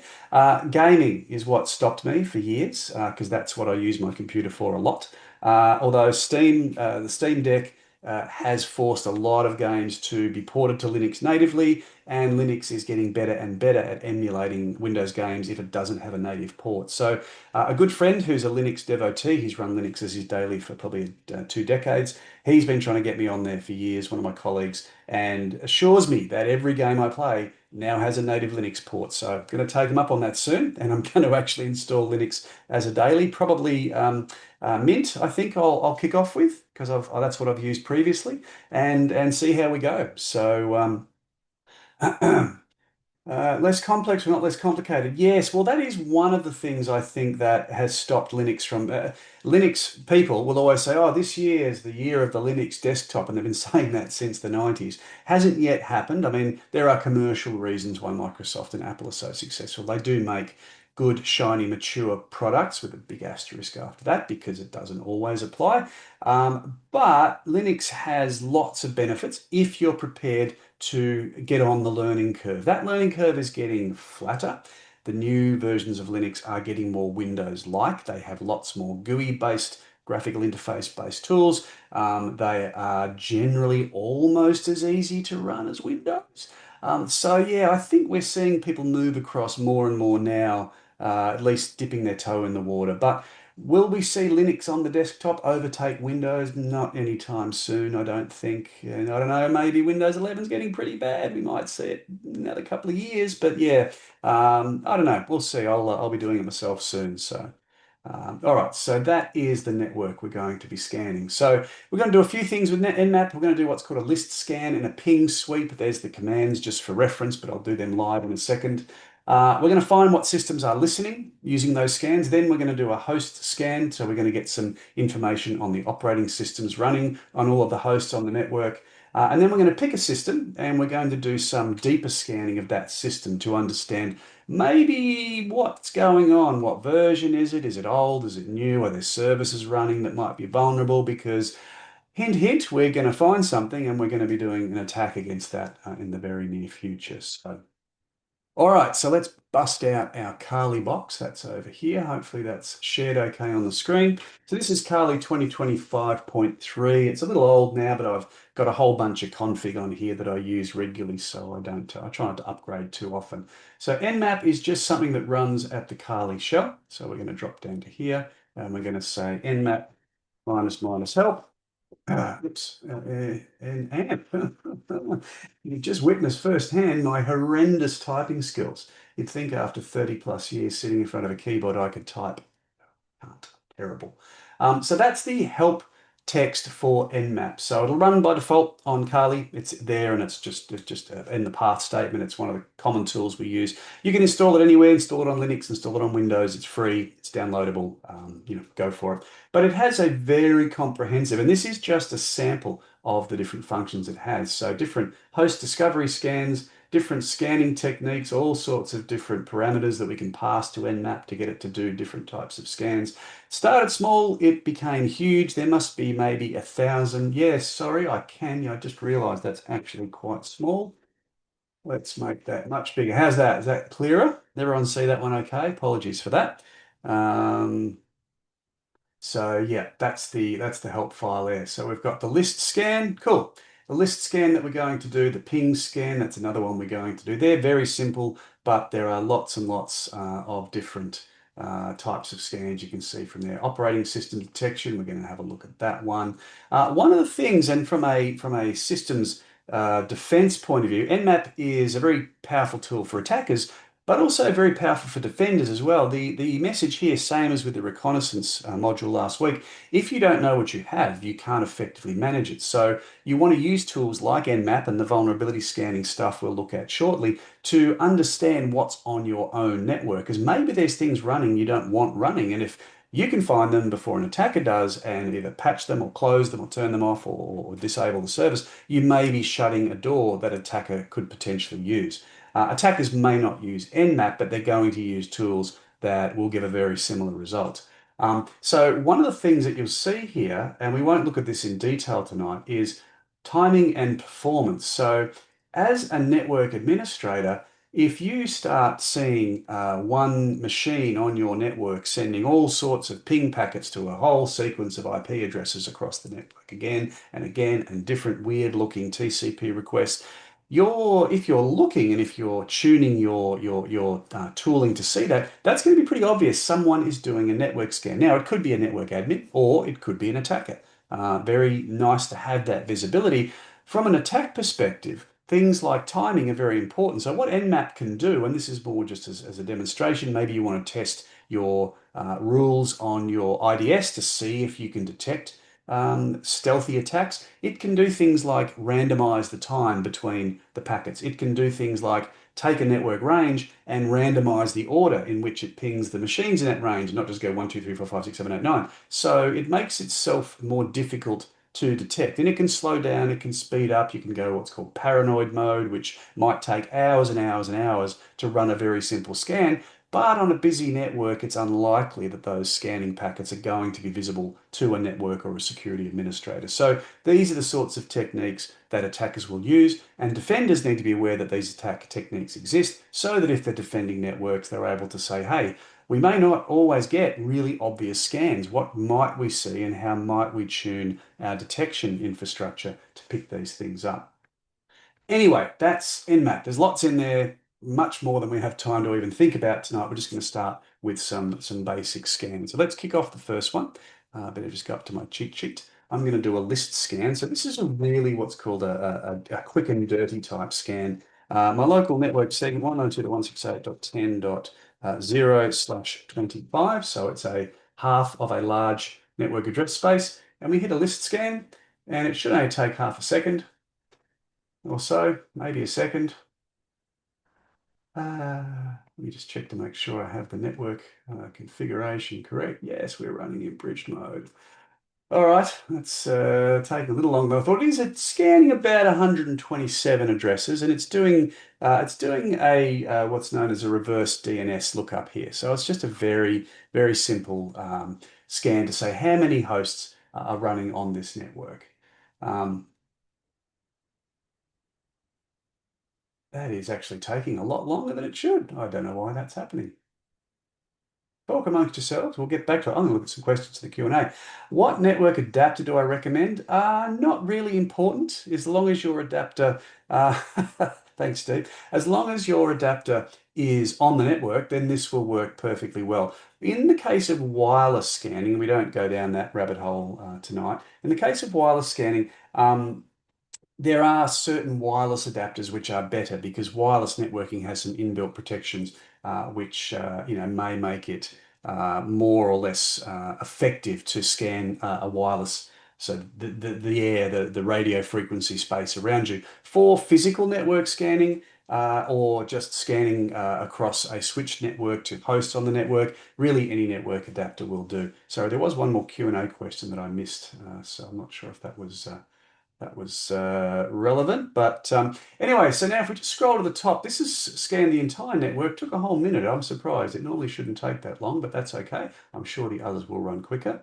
Gaming is what stopped me for years because that's what I use my computer for a lot. Although the Steam Deck has forced a lot of games to be ported to Linux natively, and Linux is getting better and better at emulating Windows games if it doesn't have a native port. So, a good friend who's a Linux devotee, he's run Linux as his daily for probably 2 decades. He's been trying to get me on there for years, one of my colleagues, and assures me that every game I play now has a native Linux port. So I'm going to take him up on that soon, and I'm going to actually install Linux as a daily, probably Mint. I think I'll kick off with because that's what I've used previously, and see how we go. So less complex, but not less complicated. Yes, well, that is one of the things I think that has stopped Linux from. Linux people will always say, "Oh, this year is the year of the Linux desktop," and they've been saying that since the 90s. Hasn't yet happened. I mean, there are commercial reasons why Microsoft and Apple are so successful. They do make good, shiny, mature products with a big asterisk after that because it doesn't always apply. But Linux has lots of benefits if you're prepared to get on the learning curve. That learning curve is getting flatter. The new versions of Linux are getting more Windows-like. They have lots more GUI-based, graphical interface-based tools. They are generally almost as easy to run as Windows. So yeah, I think we're seeing people move across more and more now, at least dipping their toe in the water. But will we see Linux on the desktop overtake Windows? Not anytime soon, I don't think. And I don't know, maybe Windows 11 is getting pretty bad. We might see it in another couple of years, but yeah, I don't know. We'll see. I'll be doing it myself soon. So, all right. So that is the network we're going to be scanning. So we're going to do a few things with Nmap. We're going to do what's called a list scan and a ping sweep. There's the commands just for reference, but I'll do them live in a second. We're going to find what systems are listening using those scans. Then we're going to do a host scan. So we're going to get some information on the operating systems running on all of the hosts on the network. And then we're going to pick a system and we're going to do some deeper scanning of that system to understand maybe what's going on. What version is it? Is it old? Is it new? Are there services running that might be vulnerable? Because hint, hint, we're going to find something and we're going to be doing an attack against that in the very near future. So all right, so let's bust out our Kali box. That's over here. Hopefully that's shared okay on the screen. So this is Kali 2025.3. It's a little old now, but I've got a whole bunch of config on here that I use regularly, so I try not to upgrade too often. So Nmap is just something that runs at the Kali shell. So we're going to drop down to here and we're going to say Nmap minus minus help. Oops, and amp. You've just witnessed firsthand my horrendous typing skills. You'd think after 30 plus years sitting in front of a keyboard, I could type. Can't. Terrible. So that's the help text for Nmap. So it'll run by default on Kali. It's there and it's just in the path statement. It's one of the common tools we use. You can install it anywhere, install it on Linux, install it on Windows. It's free, it's downloadable. Go for it. But it has a very comprehensive, and this is just a sample of the different functions it has. So different host discovery scans, different scanning techniques, all sorts of different parameters that we can pass to Nmap to get it to do different types of scans. Started small, it became huge. There must be maybe 1,000. Yes, sorry, I just realized that's actually quite small. Let's make that much bigger. How's that? Is that clearer? Everyone see that one okay? Apologies for that. Um, so yeah, that's the help file there. So we've got the list scan. Cool. The list scan that we're going to do, the ping scan, that's another one we're going to do. They're very simple. but there are lots and lots of different types of scans you can see from there. Operating system detection, we're going to have a look at that one. One of the things, and from a systems defense point of view, Nmap is a very powerful tool for attackers, but also very powerful for defenders as well. The message here, same as with the reconnaissance module last week, if you don't know what you have, you can't effectively manage it. So you want to use tools like Nmap and the vulnerability scanning stuff we'll look at shortly to understand what's on your own network, because maybe there's things running you don't want running, and if you can find them before an attacker does and either patch them or close them or turn them off or disable the service, you may be shutting a door that attacker could potentially use. Attackers may not use Nmap, but they're going to use tools that will give a very similar result. So one of the things that you'll see here, and we won't look at this in detail tonight, is timing and performance. So as a network administrator, if you start seeing one machine on your network sending all sorts of ping packets to a whole sequence of IP addresses across the network again and different weird looking TCP requests, if you're looking and if you're tuning your tooling to see that, that's going to be pretty obvious. Someone is doing a network scan. Now, it could be a network admin or it could be an attacker. Very nice to have that visibility. From an attack perspective, things like timing are very important. So what Nmap can do, and this is more just as a demonstration, maybe you want to test your rules on your IDS to see if you can detect stealthy attacks. It can do things like randomize the time between the packets. It can do things like take a network range and randomize the order in which it pings the machines in that range, not just go 1, 2, 3, 4, 5, 6, 7, 8, 9. So it makes itself more difficult to detect. And it can slow down, it can speed up, you can go what's called paranoid mode, which might take hours and hours and hours to run a very simple scan. But on a busy network, it's unlikely that those scanning packets are going to be visible to a network or a security administrator. So these are the sorts of techniques that attackers will use, and defenders need to be aware that these attack techniques exist so that if they're defending networks, they're able to say, hey, we may not always get really obvious scans. What might we see and how might we tune our detection infrastructure to pick these things up? Anyway, that's Nmap. There's lots in there, much more than we have time to even think about tonight. We're just going to start with some basic scans. So let's kick off the first one. Better just go up to my cheat sheet. I'm going to do a list scan. So this is really what's called a quick and dirty type scan. My local network segment 192.168.10.0/25. So it's a half of a large network address space. And we hit a list scan, and it should only take half a second or so, maybe a second. Let me just check to make sure I have the network configuration correct. Yes, we're running in bridged mode. All right, that's taking a little longer than I thought. It's scanning about 127 addresses, and it's doing a what's known as a reverse DNS lookup here. So it's just a very, very simple scan to say how many hosts are running on this network. That is actually taking a lot longer than it should. I don't know why that's happening. Talk amongst yourselves. We'll get back to it. I'm going to look at some questions to the Q&A. What network adapter do I recommend? Not really important, as long as your adapter, thanks, Steve. As long as your adapter is on the network, then this will work perfectly well. In the case of wireless scanning, we don't go down that rabbit hole tonight. In the case of wireless scanning, there are certain wireless adapters which are better because wireless networking has some inbuilt protections which may make it more or less effective to scan a wireless, so the air, the radio frequency space around you. For physical network scanning or just scanning across a switched network to hosts on the network, really any network adapter will do. Sorry, there was one more Q&A question that I missed, so I'm not sure if that was relevant. But anyway, so now if we just scroll to the top, this is scanned the entire network. Took a whole minute. I'm surprised. It normally shouldn't take that long, but that's okay. I'm sure the others will run quicker.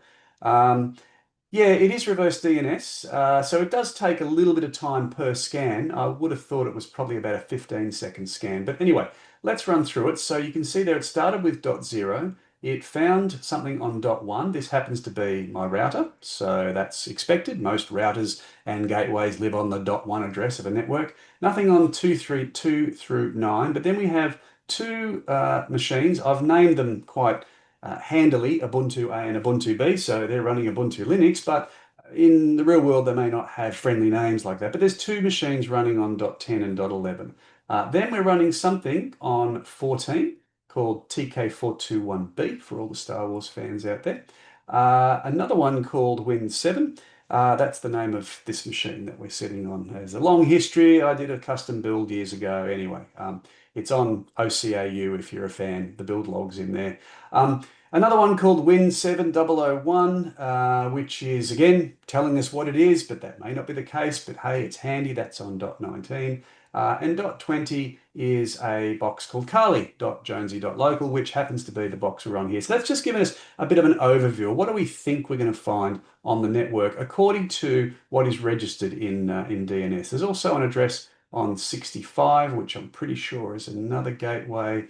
Yeah, it is reverse DNS, so it does take a little bit of time per scan. I would have thought it was probably about a 15-second scan. But anyway, let's run through it. So you can see there it started with .0. It found something on .1. This happens to be my router, so that's expected. Most routers and gateways live on the .1 address of a network. Nothing on 232 through 9, but then we have two machines. I've named them quite handily Ubuntu A and Ubuntu B, so they're running Ubuntu Linux, but in the real world, they may not have friendly names like that. But there's two machines running on .10 and .11. Then we're running something on 14 called TK421B for all the Star Wars fans out there. Another one called Win7. That's the name of this machine that we're sitting on. There's a long history. I did a custom build years ago. Anyway, it's on OCAU if you're a fan. The build log's in there. Another one called Win7001, which is again telling us what it is, but that may not be the case. But hey, it's handy. That's on .19. And .20 is a box called Kali.Jonesy.local, which happens to be the box we're on here. So that's just given us a bit of an overview. What do we think we're going to find on the network according to what is registered in DNS? There's also an address on 65, which I'm pretty sure is another gateway.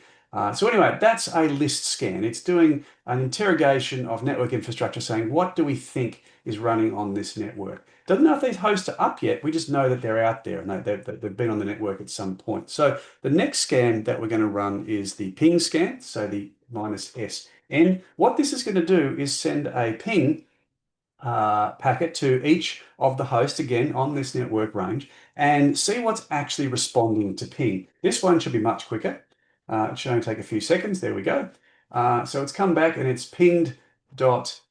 So anyway, that's a list scan. It's doing an interrogation of network infrastructure saying, what do we think is running on this network? Doesn't know if these hosts are up yet. We just know that they're out there and they've been on the network at some point. So the next scan that we're going to run is the ping scan, so the -SN. What this is going to do is send a ping packet to each of the hosts again on this network range and see what's actually responding to ping. This one should be much quicker. It should only take a few seconds. There we go. So it's come back and it's pinged .1,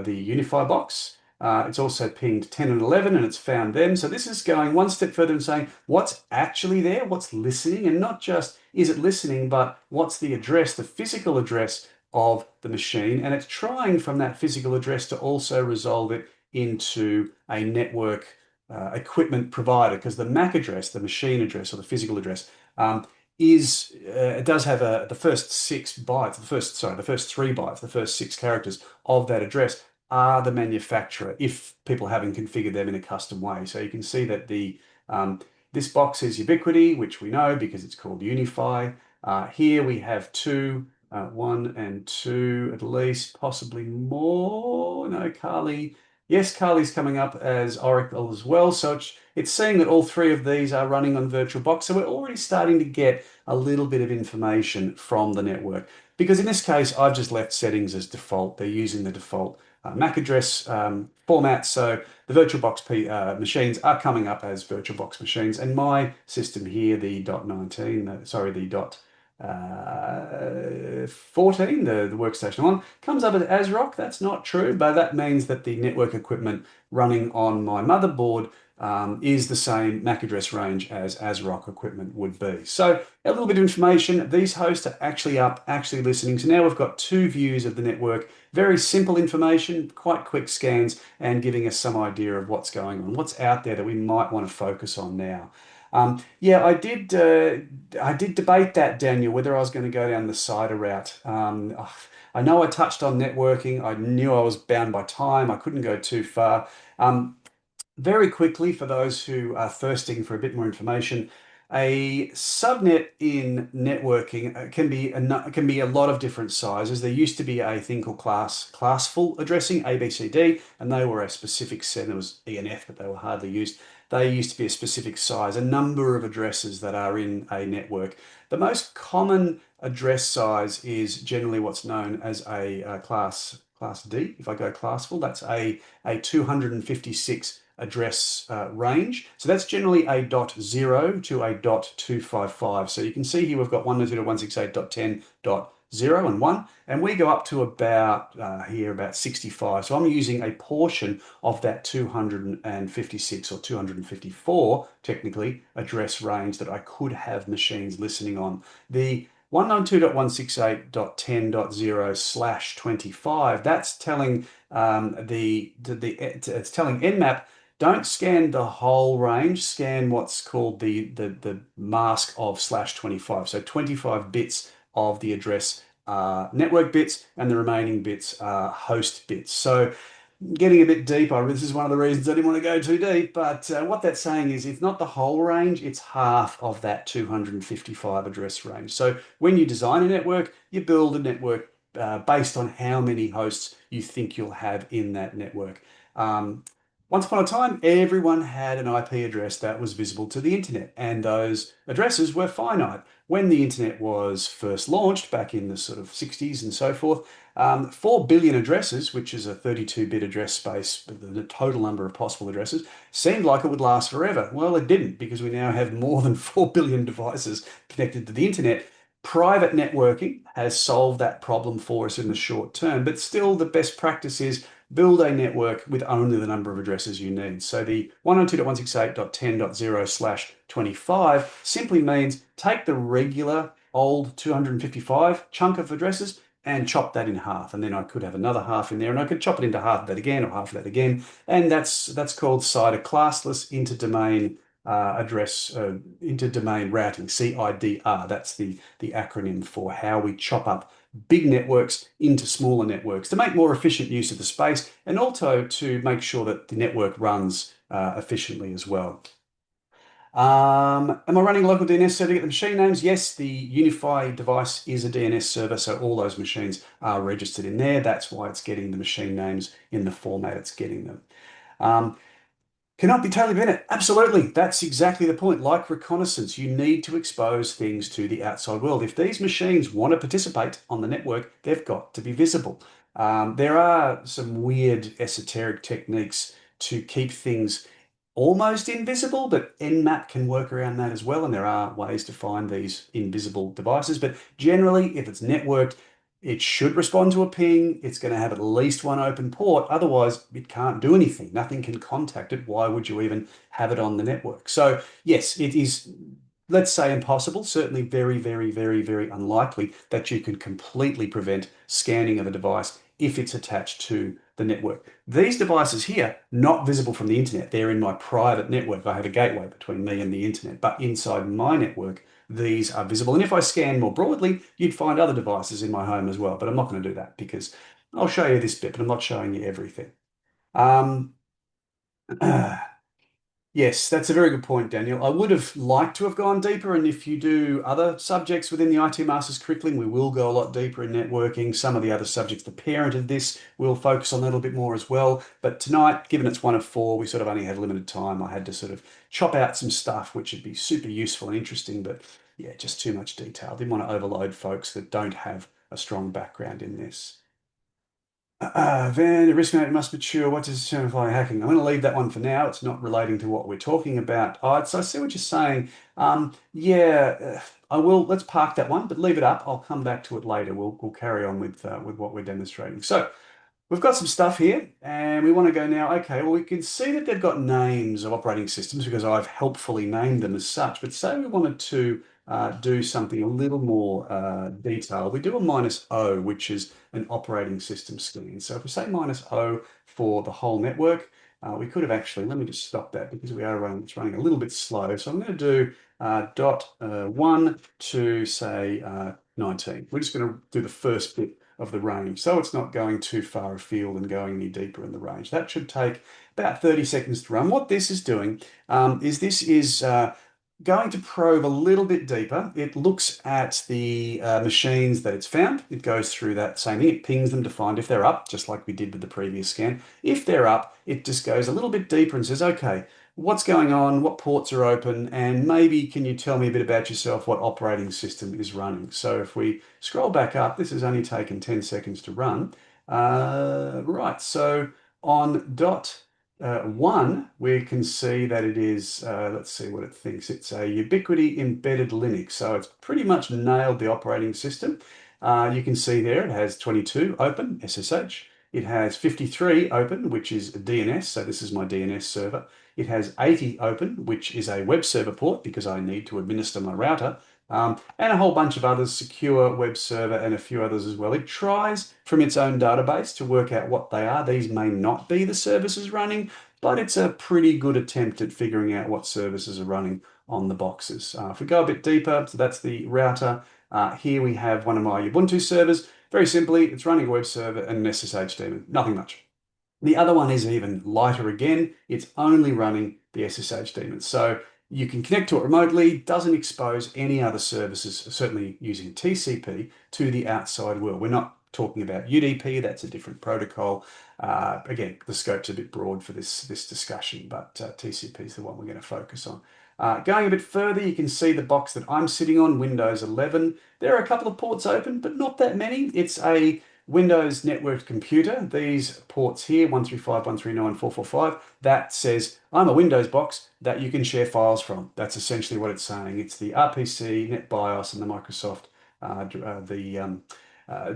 the Unify box. It's also pinged 10 and 11 and it's found them. So this is going one step further and saying what's actually there, what's listening, and not just is it listening, but what's the address, the physical address of the machine. And it's trying from that physical address to also resolve it into a network equipment provider, because the MAC address, the machine address or the physical address, it does have the first 6 bytes, the first 3 bytes, the first 6 characters of that address are the manufacturer if people haven't configured them in a custom way. So you can see that this box is Ubiquity, which we know because it's called Unify. Here we have two, 1 and 2 at least, possibly more. No, Kali. Yes, Kali's coming up as Oracle as well. So it's saying that all three of these are running on VirtualBox. So we're already starting to get a little bit of information from the network. Because in this case, I've just left settings as default. They're using the default MAC address format. So the VirtualBox machines are coming up as VirtualBox machines. And my system here, the .19, the 14, the workstation one, comes up as ASRock. That's not true, but that means that the network equipment running on my motherboard is the same MAC address range as ASRock equipment would be. So a little bit of information. These hosts are actually up, actually listening. So now we've got two views of the network. Very simple information, quite quick scans, and giving us some idea of what's going on, what's out there that we might want to focus on now. Yeah, I did debate that, Daniel, whether I was going to go down the CIDR route. I know I touched on networking. I knew I was bound by time. I couldn't go too far. Very quickly, for those who are thirsting for a bit more information, a subnet in networking can be a lot of different sizes. There used to be a thing called classful addressing, ABCD, and they were a specific set. It was ENF, but they were hardly used. They used to be a specific size, a number of addresses that are in a network. The most common address size is generally what's known as a class D. If I go classful, that's a 256 address range. So that's generally a .0 to a .255. So you can see here we've got 192.168.10.0 and 1, and we go up to about about 65. So I'm using a portion of that 256 or 254 technically address range that I could have machines listening on. The 192.168.10.0/25, that's telling it's telling Nmap, don't scan the whole range, scan what's called the mask of /25. So 25 bits of the address are network bits and the remaining bits are host bits. So getting a bit deeper, this is one of the reasons I didn't want to go too deep, but what that's saying is it's not the whole range, it's half of that 255 address range. So when you design a network, you build a network based on how many hosts you think you'll have in that network. Once upon a time, everyone had an IP address that was visible to the internet, and those addresses were finite. When the internet was first launched back in the sort of 60s and so forth, 4 billion addresses, which is a 32-bit address space, the total number of possible addresses, seemed like it would last forever. Well, it didn't, because we now have more than 4 billion devices connected to the internet. Private networking has solved that problem for us in the short term, but still the best practice is build a network with only the number of addresses you need. So the 192.168.10.0/25 simply means take the regular old 255 chunk of addresses and chop that in half. And then I could have another half in there and I could chop it into half of that again or half of that again. And that's called CIDR, classless interdomain interdomain routing, CIDR. That's the acronym for how we chop up big networks into smaller networks to make more efficient use of the space and also to make sure that the network runs efficiently as well. Am I running a local DNS server to get the machine names? Yes, the Unify device is a DNS server, so all those machines are registered in there. That's why it's getting the machine names in the format it's getting them. Um, Cannot be totally prevented. Absolutely. That's exactly the point. Like reconnaissance, you need to expose things to the outside world. If these machines want to participate on the network, they've got to be visible. There are some weird esoteric techniques to keep things almost invisible, but Nmap can work around that as well. And there are ways to find these invisible devices. But generally, if it's networked, it should respond to a ping. It's going to have at least one open port. Otherwise, it can't do anything. Nothing can contact it. Why would you even have it on the network? So, yes, it is, let's say, impossible. Certainly very, very, very, very unlikely that you can completely prevent scanning of a device if it's attached to the network. These devices here, not visible from the internet. They're in my private network. I have a gateway between me and the internet. But inside my network, these are visible. And if I scan more broadly, you'd find other devices in my home as well. But I'm not going to do that because I'll show you this bit, but I'm not showing you everything. Um, yes, that's a very good point, Daniel. I would have liked to have gone deeper. And if you do other subjects within the IT Masters curriculum, we will go a lot deeper in networking. Some of the other subjects, the parent of this, will focus on that a little bit more as well. But tonight, given it's one of four, we sort of only had limited time. I had to sort of chop out some stuff, which would be super useful and interesting, but yeah, just too much detail. Didn't want to overload folks that don't have a strong background in this. Van, risk management must mature. What does certify hacking? I'm going to leave that one for now. It's not relating to what we're talking about. Oh, so I see what you're saying. Yeah, I will. Let's park that one, but leave it up. I'll come back to it later. We'll carry on with what we're demonstrating. So we've got some stuff here, and we want to go now. Okay, well, we can see that they've got names of operating systems because I've helpfully named them as such. But say we wanted to do something a little more detailed. We do a -O, which is an operating system scan. So if we say -O for the whole network, we could have actually, let me just stop that because we are running, it's running a little bit slow. So I'm going to do .1 to say 19. We're just going to do the first bit of the range. So it's not going too far afield and going any deeper in the range. That should take about 30 seconds to run. What this is doing is this is going to probe a little bit deeper. It looks at the machines that it's found. It goes through that same thing. It pings them to find if they're up, just like we did with the previous scan. If they're up, it just goes a little bit deeper and says, okay, what's going on? What ports are open? And maybe can you tell me a bit about yourself, what operating system is running? So if we scroll back up, this has only taken 10 seconds to run. Right, so on .1, we can see that it is, let's see what it thinks. It's a Ubiquiti embedded Linux. So it's pretty much nailed the operating system. You can see there it has 22 open, SSH. It has 53 open, which is DNS. So this is my DNS server. It has 80 open, which is a web server port because I need to administer my router. And a whole bunch of others, secure web server and a few others as well. It tries from its own database to work out what they are. These may not be the services running, but it's a pretty good attempt at figuring out what services are running on the boxes. If we go a bit deeper, so that's the router. Here we have one of my Ubuntu servers. Very simply, it's running a web server and an SSH daemon, nothing much. The other one is even lighter again. It's only running the SSH daemon. So you can connect to it remotely, doesn't expose any other services, certainly using TCP, to the outside world. We're not talking about UDP, that's a different protocol. Again, the scope's a bit broad for this discussion, but TCP is the one we're going to focus on. Going a bit further, you can see the box that I'm sitting on, Windows 11. There are a couple of ports open, but not that many. It's a Windows networked computer. These ports here, 135, 139, 445, that says, I'm a Windows box that you can share files from. That's essentially what it's saying. It's the RPC, NetBIOS, and the Microsoft,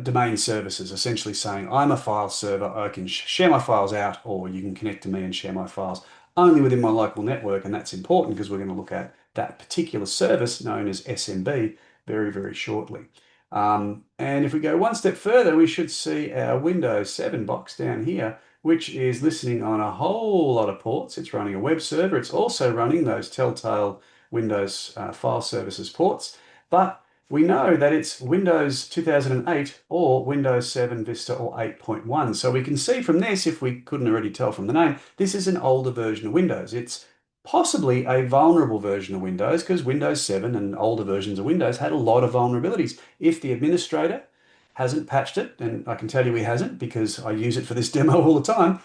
domain services, essentially saying, I'm a file server. I can share my files out, or you can connect to me and share my files only within my local network. And that's important because we're going to look at that particular service known as SMB very, very shortly. And if we go one step further, we should see our Windows 7 box down here, which is listening on a whole lot of ports. It's running a web server. It's also running those telltale Windows file services ports. But we know that it's Windows 2008 or Windows 7 Vista or 8.1. So we can see from this, if we couldn't already tell from the name, this is an older version of Windows. It's possibly a vulnerable version of Windows because Windows 7 and older versions of Windows had a lot of vulnerabilities. If the administrator hasn't patched it, and I can tell you he hasn't because I use it for this demo all the time,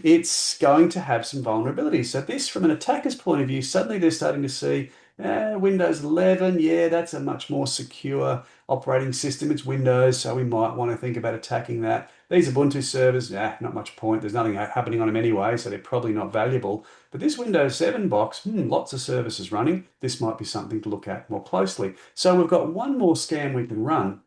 it's going to have some vulnerabilities. So this, from an attacker's point of view, suddenly they're starting to see Windows 11, yeah, that's a much more secure operating system. It's Windows, so we might want to think about attacking that. These Ubuntu servers, not much point. There's nothing happening on them anyway, so they're probably not valuable. But this Windows 7 box, lots of services running. This might be something to look at more closely. So we've got one more scan we can run,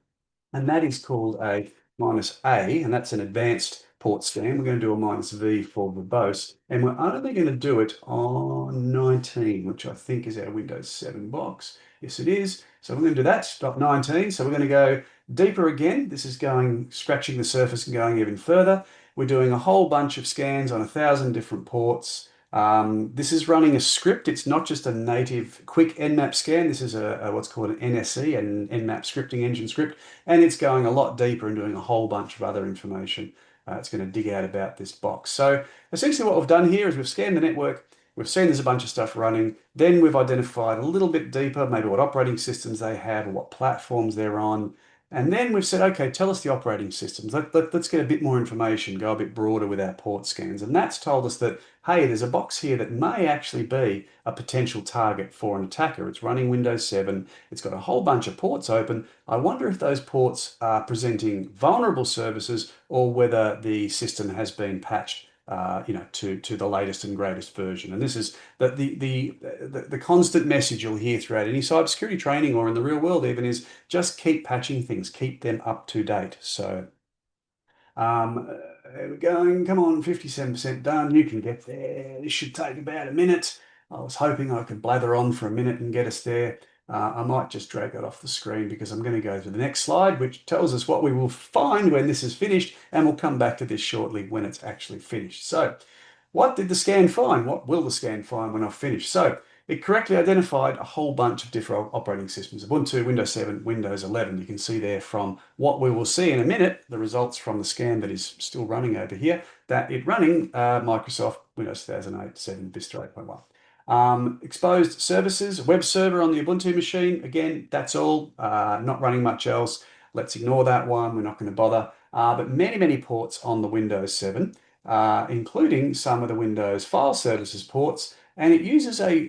and that is called a -A, and that's an advanced port scan. We're going to do a -V for verbose, and we're only going to do it on 19, which I think is our Windows 7 box. Yes, it is. So we're going to do that, stop 19. So we're going to go deeper again. This is going, scratching the surface and going even further. We're doing a whole bunch of scans on 1,000 different ports. This is running a script. It's not just a native quick Nmap scan. This is a what's called an NSE, an Nmap scripting engine script, and it's going a lot deeper and doing a whole bunch of other information. It's going to dig out about this box. So essentially what we've done here is we've scanned the network, we've seen there's a bunch of stuff running, then we've identified a little bit deeper, maybe what operating systems they have or what platforms they're on. And then we've said, okay, tell us the operating systems. Let's get a bit more information, go a bit broader with our port scans. And that's told us that, hey, there's a box here that may actually be a potential target for an attacker. It's running Windows 7. It's got a whole bunch of ports open. I wonder if those ports are presenting vulnerable services or whether the system has been patched to the latest and greatest version. And this is the constant message you'll hear throughout any cybersecurity training or in the real world even is just keep patching things, keep them up to date. So there we're going. Come on, 57% done. You can get there. This should take about a minute. I was hoping I could blather on for a minute and get us there. I might just drag that off the screen because I'm going to go to the next slide, which tells us what we will find when this is finished, and we'll come back to this shortly when it's actually finished. So what did the scan find? What will the scan find when I've finished? So it correctly identified a whole bunch of different operating systems, Ubuntu, Windows 7, Windows 11. You can see there from what we will see in a minute, the results from the scan that is still running over here, that it running Microsoft Windows 2008, 7, Vista 8.1. Exposed services, web server on the Ubuntu machine. Again, that's all, not running much else. Let's ignore that one. We're not going to bother. But many, many ports on the Windows 7, including some of the Windows file services ports. And it uses a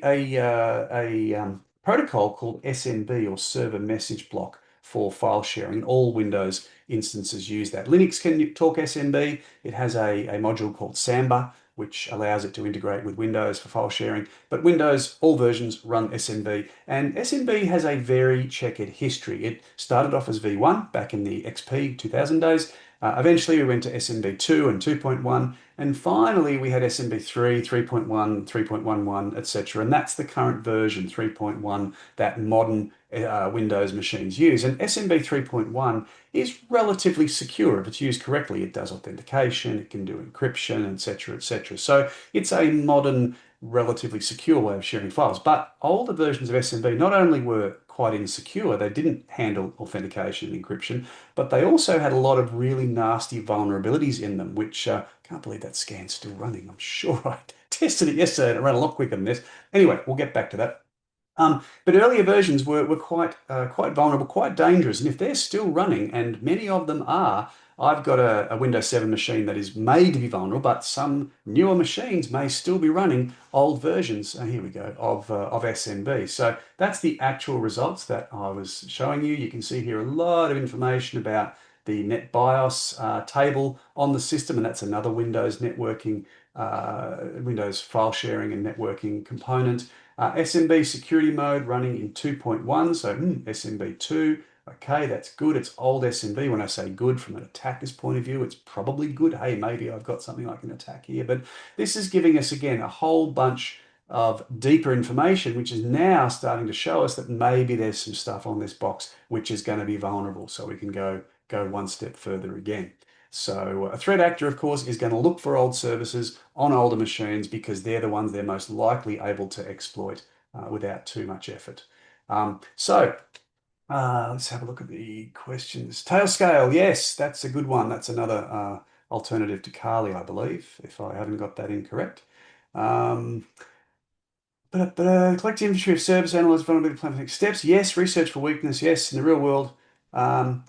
protocol called SMB, or Server Message Block, for file sharing. All Windows instances use that. Linux can talk SMB. It has a module called Samba, which allows it to integrate with Windows for file sharing. But Windows, all versions run SMB. And SMB has a very checkered history. It started off as V1 back in the XP 2000 days. Eventually we went to SMB2 and 2.1, and finally we had SMB3, 3.1, 3.11, etc. And that's the current version, 3.1, that modern Windows machines use. And SMB 3.1 is relatively secure. If it's used correctly, it does authentication, it can do encryption, etc., etc. So it's a modern, relatively secure way of sharing files. But older versions of SMB not only were quite insecure, they didn't handle authentication and encryption, but they also had a lot of really nasty vulnerabilities in them, which I can't believe that scan's still running. I'm sure I tested it yesterday and it ran a lot quicker than this. Anyway, we'll get back to that. But earlier versions were quite vulnerable, quite dangerous. And if they're still running, and many of them are, I've got a Windows 7 machine that is made to be vulnerable, but some newer machines may still be running old versions. Here we go of SMB. So that's the actual results that I was showing you. You can see here a lot of information about the NetBIOS table on the system, and that's another Windows networking, Windows file sharing and networking component. SMB security mode running in 2.1, so SMB2. Okay, that's good. It's old SMB. When I say good from an attacker's point of view, it's probably good. Hey, maybe I've got something I can attack here. But this is giving us, again, a whole bunch of deeper information, which is now starting to show us that maybe there's some stuff on this box which is going to be vulnerable. So we can go one step further again. So a threat actor, of course, is going to look for old services on older machines because they're the ones they're most likely able to exploit without too much effort. Let's have a look at the questions. Tail scale, yes, that's a good one. That's another alternative to Kali, I believe, if I haven't got that incorrect. Collect inventory of service, analyze vulnerability, plan for next steps. Yes, research for weakness. Yes, in the real world. Um,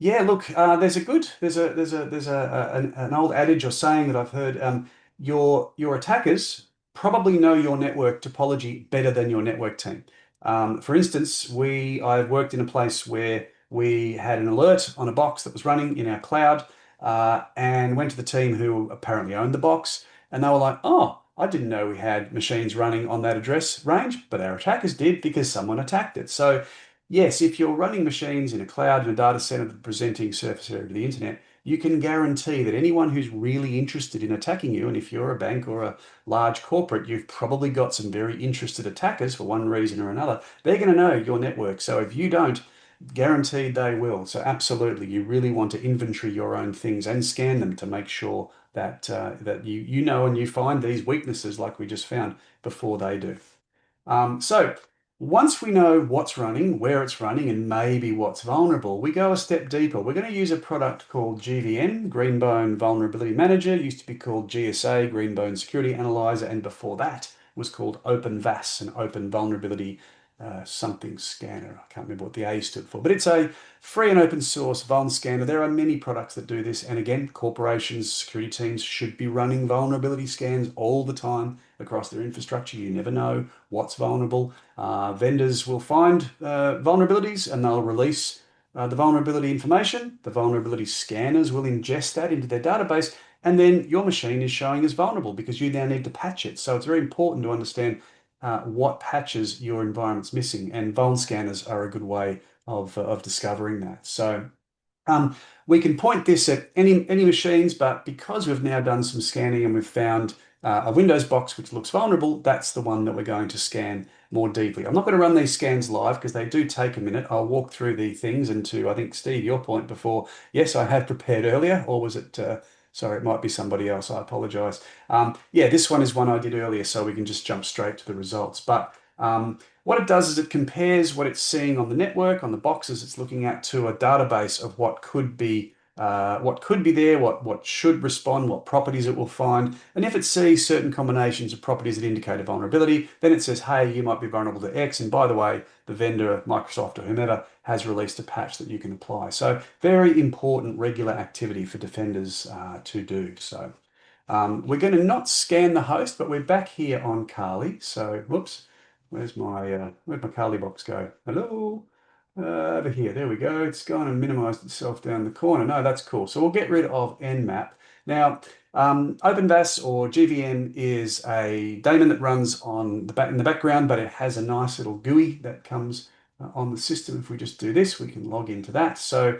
yeah, look, there's an old adage or saying that I've heard. Your attackers probably know your network topology better than your network team. For instance, I've worked in a place where we had an alert on a box that was running in our cloud, and went to the team who apparently owned the box, and they were like, "Oh, I didn't know we had machines running on that address range, but our attackers did because someone attacked it." So yes, if you're running machines in a cloud in a data center presenting surface area to the internet, you can guarantee that anyone who's really interested in attacking you, and if you're a bank or a large corporate, you've probably got some very interested attackers for one reason or another. They're going to know your network. So if you don't, guaranteed they will. So absolutely, you really want to inventory your own things and scan them to make sure that that you know and you find these weaknesses like we just found before they do. So once we know what's running, where it's running, and maybe what's vulnerable, we go a step deeper. We're going to use a product called GVM, Greenbone Vulnerability Manager, used to be called GSA, Greenbone Security Analyzer, and before that was called OpenVAS, an Open Vulnerability something scanner. I can't remember what the A stood for, but it's a free and open source vuln scanner. There are many products that do this, and again, corporations, security teams should be running vulnerability scans all the time across their infrastructure. You never know what's vulnerable. Vendors will find vulnerabilities and they'll release the vulnerability information. The vulnerability scanners will ingest that into their database, and then your machine is showing as vulnerable because you now need to patch it. So it's very important to understand what patches your environment's missing, and vuln scanners are a good way of discovering that. So um, we can point this at any machines, but because we've now done some scanning and we've found a Windows box which looks vulnerable, that's the one that we're going to scan more deeply. I'm not going to run these scans live because they do take a minute. I'll walk through the things, and to, I think, Steve, your point before, yes, I have prepared earlier, or was it, sorry, it might be somebody else. I apologize. Yeah, this one is one I did earlier, so we can just jump straight to the results. But what it does is it compares what it's seeing on the network, on the boxes it's looking at, to a database of what could be there, what should respond, what properties it will find. And if it sees certain combinations of properties that indicate a vulnerability, then it says, hey, you might be vulnerable to X. And by the way, the vendor, Microsoft or whomever, has released a patch that you can apply. So very important regular activity for defenders to do. So we're going to not scan the host, but we're back here on Kali. So whoops, where'd my Kali box go? Hello? Over here, there we go. It's gone and minimized itself down the corner. No, that's cool. So we'll get rid of Nmap. Now, OpenVAS or GVM is a daemon that runs on in the background, but it has a nice little GUI that comes on the system. If we just do this, we can log into that. So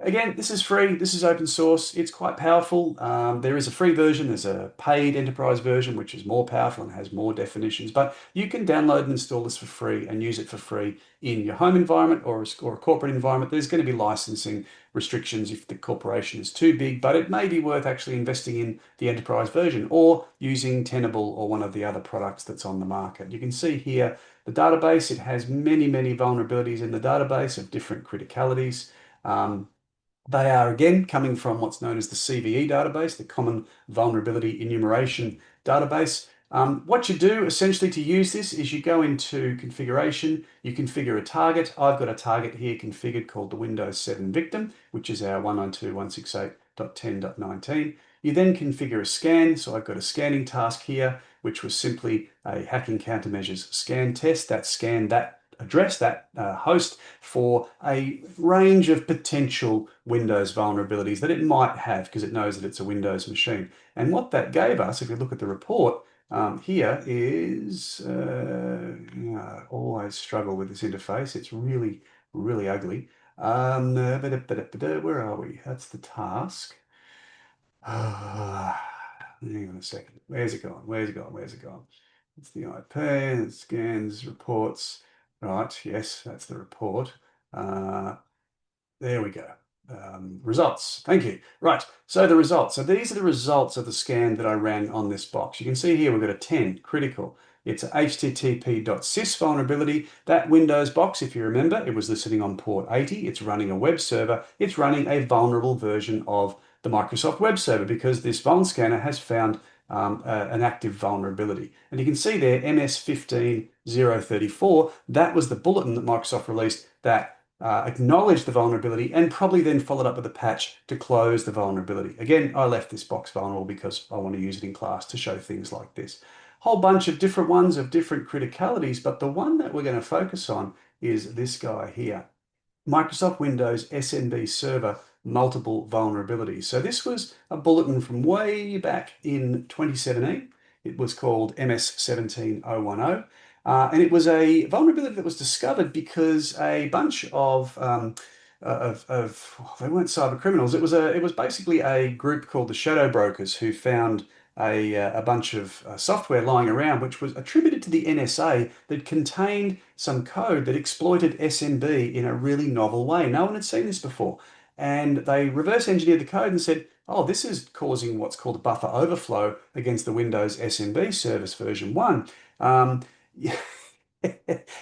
again, this is free. This is open source. It's quite powerful. There is a free version. There's a paid enterprise version, which is more powerful and has more definitions. But you can download and install this for free and use it for free in your home environment or a corporate environment. There's going to be licensing restrictions if the corporation is too big, but it may be worth actually investing in the enterprise version or using Tenable or one of the other products that's on the market. You can see here the database. It has many, many vulnerabilities in the database of different criticalities. They are again coming from what's known as the CVE database, the Common Vulnerability Enumeration Database. What you do essentially to use this is you go into configuration, you configure a target. I've got a target here configured called the Windows 7 victim, which is our 192.168.10.19. You then configure a scan. So I've got a scanning task here, which was simply a hacking countermeasures scan test that scanned that address, that host, for a range of potential Windows vulnerabilities that it might have because it knows that it's a Windows machine. And what that gave us, if you look at the report, here is, always struggle with this interface. It's really, really ugly. Where are we? That's the task. Hang on a second. Where's it gone? Where's it gone? Where's it gone? It's the IP, it scans, reports. Right, yes, that's the report. Uh, there we go. Results. Thank you. Right. So the results. So these are the results of the scan that I ran on this box. You can see here we've got a 10 critical. It's a http.sys vulnerability. That Windows box, if you remember, it was sitting on port 80. It's running a web server. It's running a vulnerable version of the Microsoft web server because this vuln scanner has found an active vulnerability. And you can see there MS15034, that was the bulletin that Microsoft released that acknowledged the vulnerability and probably then followed up with a patch to close the vulnerability. Again, I left this box vulnerable because I want to use it in class to show things like this. Whole bunch of different ones of different criticalities, but the one that we're going to focus on is this guy here. Microsoft Windows SMB Server multiple vulnerabilities. So this was a bulletin from way back in 2017. It was called MS17010. And it was a vulnerability that was discovered because a bunch of they weren't cyber criminals. It was basically a group called the Shadow Brokers who found a bunch of software lying around, which was attributed to the NSA that contained some code that exploited SMB in a really novel way. No one had seen this before. And they reverse engineered the code and said, oh, this is causing what's called a buffer overflow against the Windows SMB service version 1. Yeah,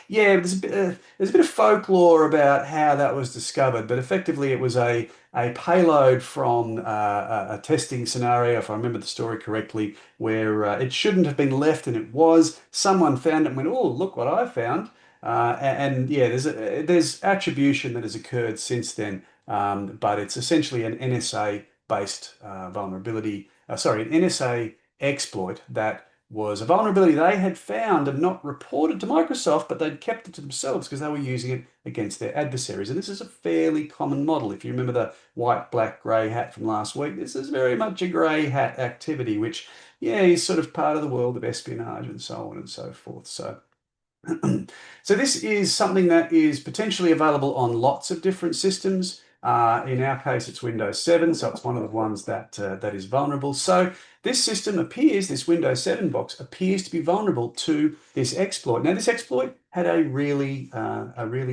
yeah, there's a bit of folklore about how that was discovered, but effectively it was a payload from a testing scenario, if I remember the story correctly, where it shouldn't have been left and it was. Someone found it and went, oh, look what I found. And yeah, there's attribution that has occurred since then, but it's essentially an NSA-based vulnerability, sorry, an NSA exploit that was a vulnerability they had found and not reported to Microsoft, but they'd kept it to themselves because they were using it against their adversaries. And this is a fairly common model. If you remember the white, black, grey hat from last week, this is very much a grey hat activity, which, yeah, is sort of part of the world of espionage and so on and so forth. So so this is something that is potentially available on lots of different systems. In our case, it's Windows 7, so it's one of the ones that is vulnerable. So this system appears, this Windows 7 box appears to be vulnerable to this exploit. Now, this exploit had a really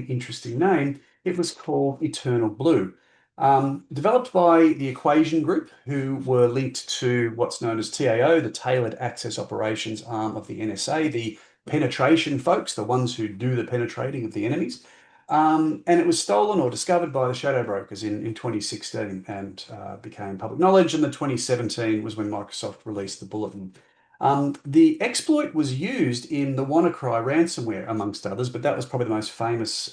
interesting name. It was called Eternal Blue. Developed by the Equation Group, who were linked to what's known as TAO, the Tailored Access Operations arm of the NSA, the penetration folks, the ones who do the penetrating of the enemies. And it was stolen or discovered by the shadow brokers in 2016 and became public knowledge. And the 2017 was when Microsoft released the bulletin. The exploit was used in the WannaCry ransomware, amongst others, but that was probably the most famous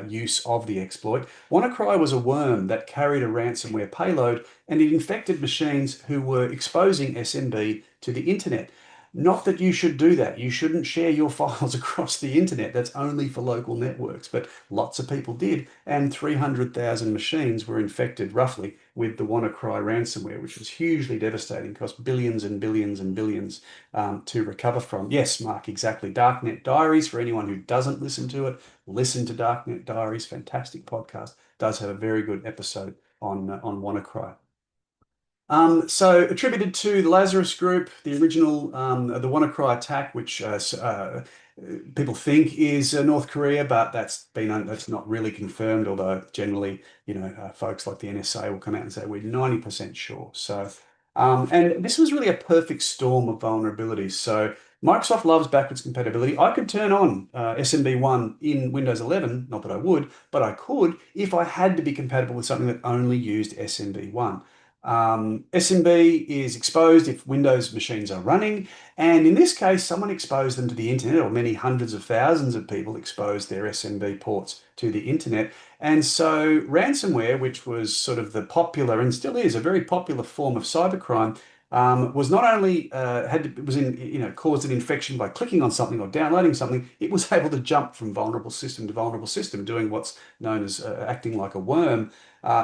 use of the exploit. WannaCry was a worm that carried a ransomware payload and it infected machines who were exposing SMB to the internet. Not that you should do that. You shouldn't share your files across the internet. That's only for local networks. But lots of people did, and 300,000 machines were infected roughly with the WannaCry ransomware, which was hugely devastating, cost billions and billions and billions to recover from. Yes, Mark, exactly. Darknet Diaries, for anyone who doesn't listen to it, listen to Darknet Diaries. Fantastic podcast. Does have a very good episode on WannaCry. So attributed to the Lazarus Group, the original, the WannaCry attack, which people think is North Korea, but that's not really confirmed. Although generally, folks like the NSA will come out and say we're 90% sure. So, and this was really a perfect storm of vulnerabilities. So Microsoft loves backwards compatibility. I could turn on SMB1 in Windows 11, not that I would, but I could if I had to be compatible with something that only used SMB1. SMB is exposed if Windows machines are running, and in this case, someone exposed them to the internet, or many hundreds of thousands of people exposed their SMB ports to the internet. And so, ransomware, which was sort of the popular and still is a very popular form of cybercrime, was not only was in caused an infection by clicking on something or downloading something, it was able to jump from vulnerable system to vulnerable system, doing what's known as acting like a worm.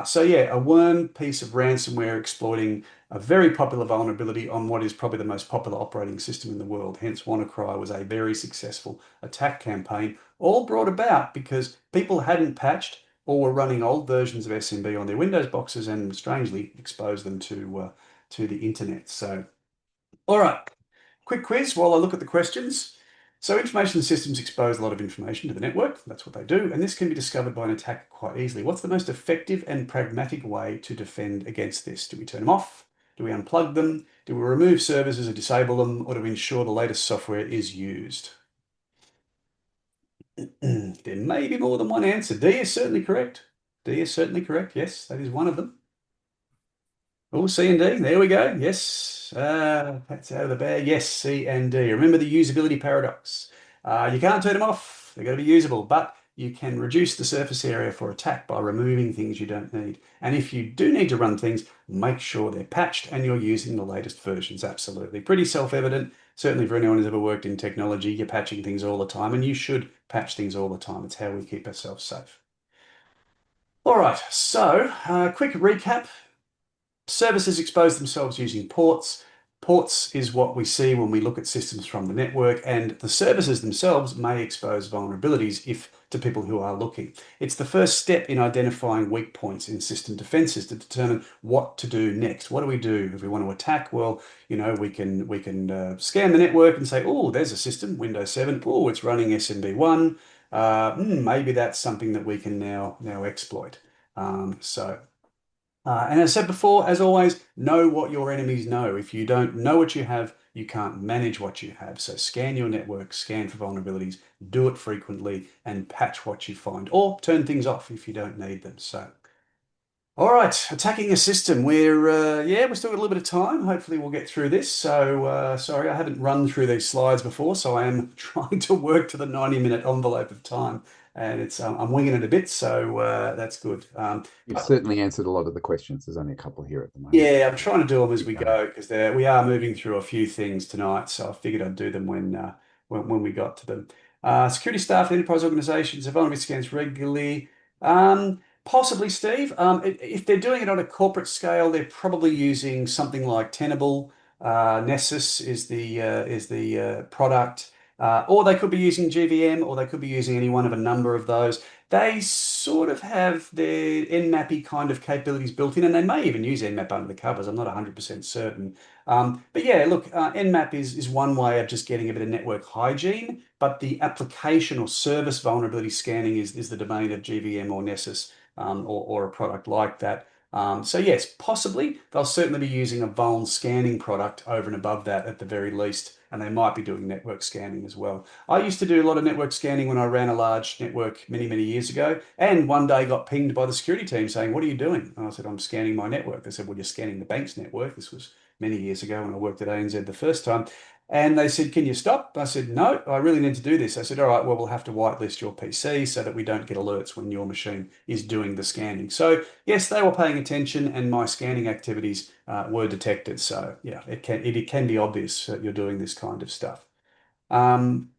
So yeah, a worm piece of ransomware exploiting a very popular vulnerability on what is probably the most popular operating system in the world. Hence, WannaCry was a very successful attack campaign, all brought about because people hadn't patched or were running old versions of SMB on their Windows boxes and strangely exposed them to the internet. So, all right, quick quiz while I look at the questions. So information systems expose a lot of information to the network. That's what they do. And this can be discovered by an attacker quite easily. What's the most effective and pragmatic way to defend against this? Do we turn them off? Do we unplug them? Do we remove services or disable them? Or do we ensure the latest software is used? There may be more than one answer. D is certainly correct. D is certainly correct. Yes, that is one of them. Oh, C and D. There we go. Yes. That's out of the bag. Yes, C and D. Remember the usability paradox. You can't turn them off. They've got to be usable, but you can reduce the surface area for attack by removing things you don't need. And if you do need to run things, make sure they're patched and you're using the latest versions. Absolutely. Pretty self-evident. Certainly for anyone who's ever worked in technology, you're patching things all the time, and you should patch things all the time. It's how we keep ourselves safe. All right, so quick recap. Services expose themselves using ports. Ports is what we see when we look at systems from the network, and the services themselves may expose vulnerabilities if to people who are looking. It's the first step in identifying weak points in system defenses to determine what to do next. What do we do if we want to attack? Well, we can scan the network and say, oh, there's a system, Windows 7. Oh, it's running SMB1. Maybe that's something that we can now exploit. And as I said before, as always, know what your enemies know. If you don't know what you have, you can't manage what you have. So scan your network, scan for vulnerabilities, do it frequently, and patch what you find, or turn things off if you don't need them. So, all right, attacking a system. We're still got a little bit of time. Hopefully, we'll get through this. So, sorry, I haven't run through these slides before, so I am trying to work to the 90-minute envelope of time, and I'm winging it a bit. So that's good. You've certainly answered a lot of the questions. There's only a couple here at the moment. Yeah, I'm trying to do them as Keep we going. go because we are moving through a few things tonight. So I figured I'd do them when we got to them. Security staff and enterprise organizations have vulnerability scans regularly. Possibly, Steve. If they're doing it on a corporate scale, they're probably using something like Tenable. Nessus is the product, or they could be using GVM, or they could be using any one of a number of those. They sort of have their Nmap kind of capabilities built in, and they may even use Nmap under the covers. I'm not 100% certain. But yeah, look, Nmap is one way of just getting a bit of network hygiene, but the application or service vulnerability scanning is the domain of GVM or Nessus, or a product like that. So yes, possibly they'll certainly be using a vuln scanning product over and above that at the very least, and they might be doing network scanning as well. I used to do a lot of network scanning when I ran a large network many, many years ago, and one day got pinged by the security team saying, "What are you doing?" And I said, "I'm scanning my network." They said, "Well, you're scanning the bank's network." This was many years ago when I worked at ANZ the first time. And they said, "Can you stop?" I said, "No, I really need to do this." I said, "All right, well, we'll have to whitelist your PC so that we don't get alerts when your machine is doing the scanning." So yes, they were paying attention, and my scanning activities were detected. So yeah, it can be obvious that you're doing this kind of stuff. Um,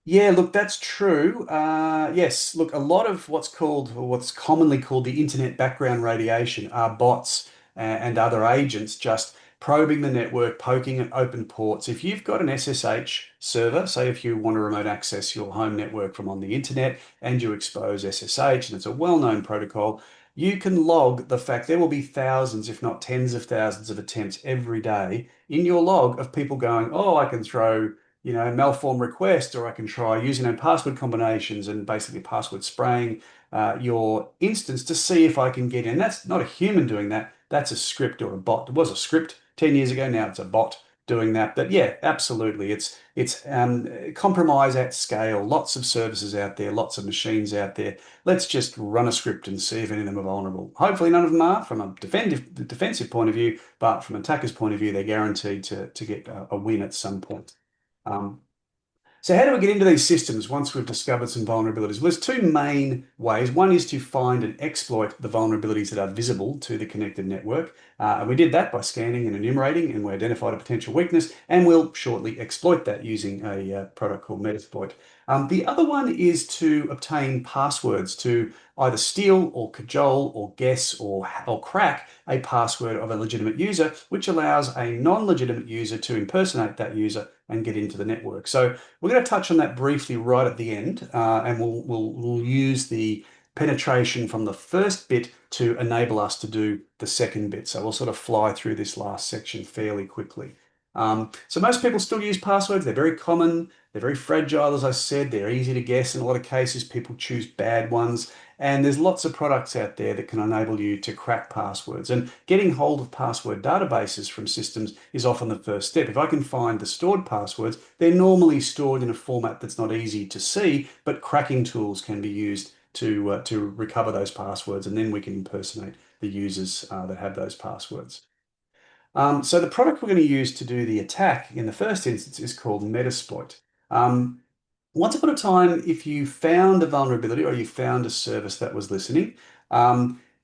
yeah, look, that's true. Yes, look, a lot of what's commonly called the internet background radiation are bots and other agents just probing the network, poking at open ports. If you've got an SSH server, say if you want to remote access your home network from on the internet and you expose SSH, and it's a well-known protocol, you can log the fact there will be thousands, if not tens of thousands of attempts every day in your log of people going, oh, I can throw malform request, or I can try username password combinations and basically password spraying your instance to see if I can get in. That's not a human doing that. That's a script or a bot. It was a script 10 years ago. Now it's a bot doing that. But yeah, absolutely. It's compromise at scale. Lots of services out there, lots of machines out there. Let's just run a script and see if any of them are vulnerable. Hopefully, none of them are from a defensive point of view, but from an attacker's point of view, they're guaranteed to get a win at some point. Um, so how do we get into these systems once we've discovered some vulnerabilities? Well, there's two main ways. One is to find and exploit the vulnerabilities that are visible to the connected network. And we did that by scanning and enumerating, and we identified a potential weakness, and we'll shortly exploit that using a product called Metasploit. The other one is to obtain passwords to either steal or cajole or guess or crack a password of a legitimate user, which allows a non-legitimate user to impersonate that user and get into the network. So we're going to touch on that briefly right at the end, and we'll use the penetration from the first bit to enable us to do the second bit. So we'll sort of fly through this last section fairly quickly. So most people still use passwords. They're very common. They're very fragile, as I said. They're easy to guess. In a lot of cases, people choose bad ones. And there's lots of products out there that can enable you to crack passwords. And getting hold of password databases from systems is often the first step. If I can find the stored passwords, they're normally stored in a format that's not easy to see, but cracking tools can be used to recover those passwords, and then we can impersonate the users that have those passwords. So the product we're going to use to do the attack in the first instance is called Metasploit. Um, Once upon a time, if you found a vulnerability or you found a service that was listening,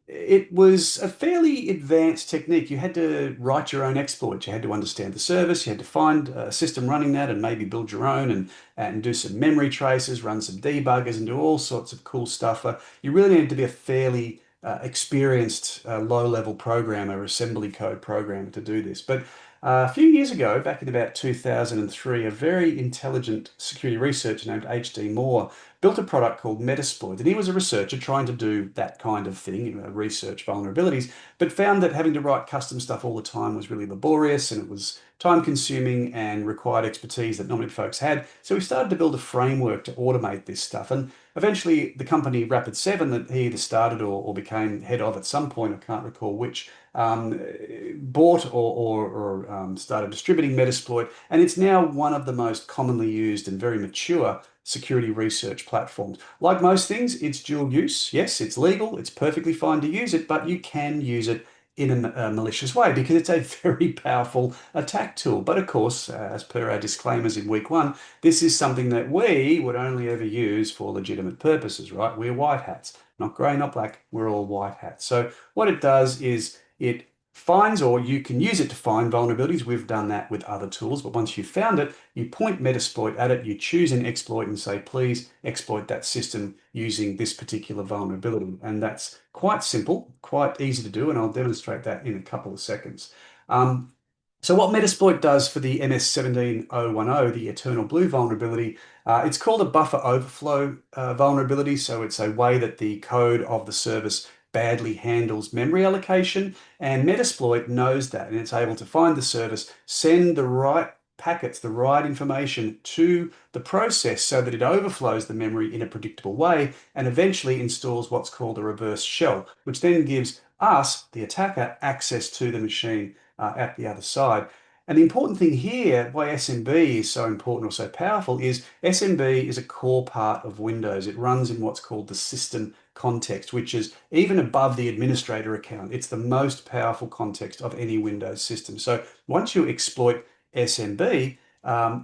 it was a fairly advanced technique. You had to write your own exploit. You had to understand the service. You had to find a system running that and maybe build your own and do some memory traces, run some debuggers, and do all sorts of cool stuff. You really needed to be a fairly experienced low-level programmer, assembly code programmer to do this. But a few years ago, back in about 2003, a very intelligent security researcher named H.D. Moore built a product called Metasploit. And he was a researcher trying to do that kind of thing, research vulnerabilities, but found that having to write custom stuff all the time was really laborious and it was time consuming and required expertise that not many folks had. So he started to build a framework to automate this stuff. And eventually, the company Rapid7 that he either started or became head of at some point, I can't recall which, bought or started distributing Metasploit, and it's now one of the most commonly used and very mature security research platforms. Like most things, it's dual use. Yes, it's legal, it's perfectly fine to use it, but you can use it in a malicious way because it's a very powerful attack tool. But of course, as per our disclaimers in week one, this is something that we would only ever use for legitimate purposes, right? We're white hats, not grey, not black. We're all white hats. So what it does is it finds, or you can use it to find vulnerabilities. We've done that with other tools, but once you've found it, you point Metasploit at it, you choose an exploit and say, please exploit that system using this particular vulnerability. And that's quite simple, quite easy to do, and I'll demonstrate that in a couple of seconds. Um, so what Metasploit does for the MS17010, the Eternal Blue vulnerability, it's called a buffer overflow vulnerability. So it's a way that the code of the service badly handles memory allocation, and Metasploit knows that, and it's able to find the service, send the right packets, the right information to the process so that it overflows the memory in a predictable way and eventually installs what's called a reverse shell, which then gives us, the attacker, access to the machine at the other side. And the important thing here, why SMB is so important or so powerful, is SMB is a core part of Windows. It runs in what's called the system context, which is even above the administrator account. It's the most powerful context of any Windows system. So once you exploit SMB,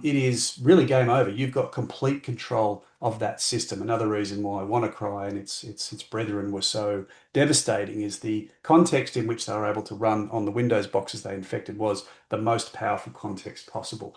it is really game over. You've got complete control of that system. Another reason why WannaCry and its brethren were so devastating is the context in which they were able to run on the Windows boxes they infected was the most powerful context possible.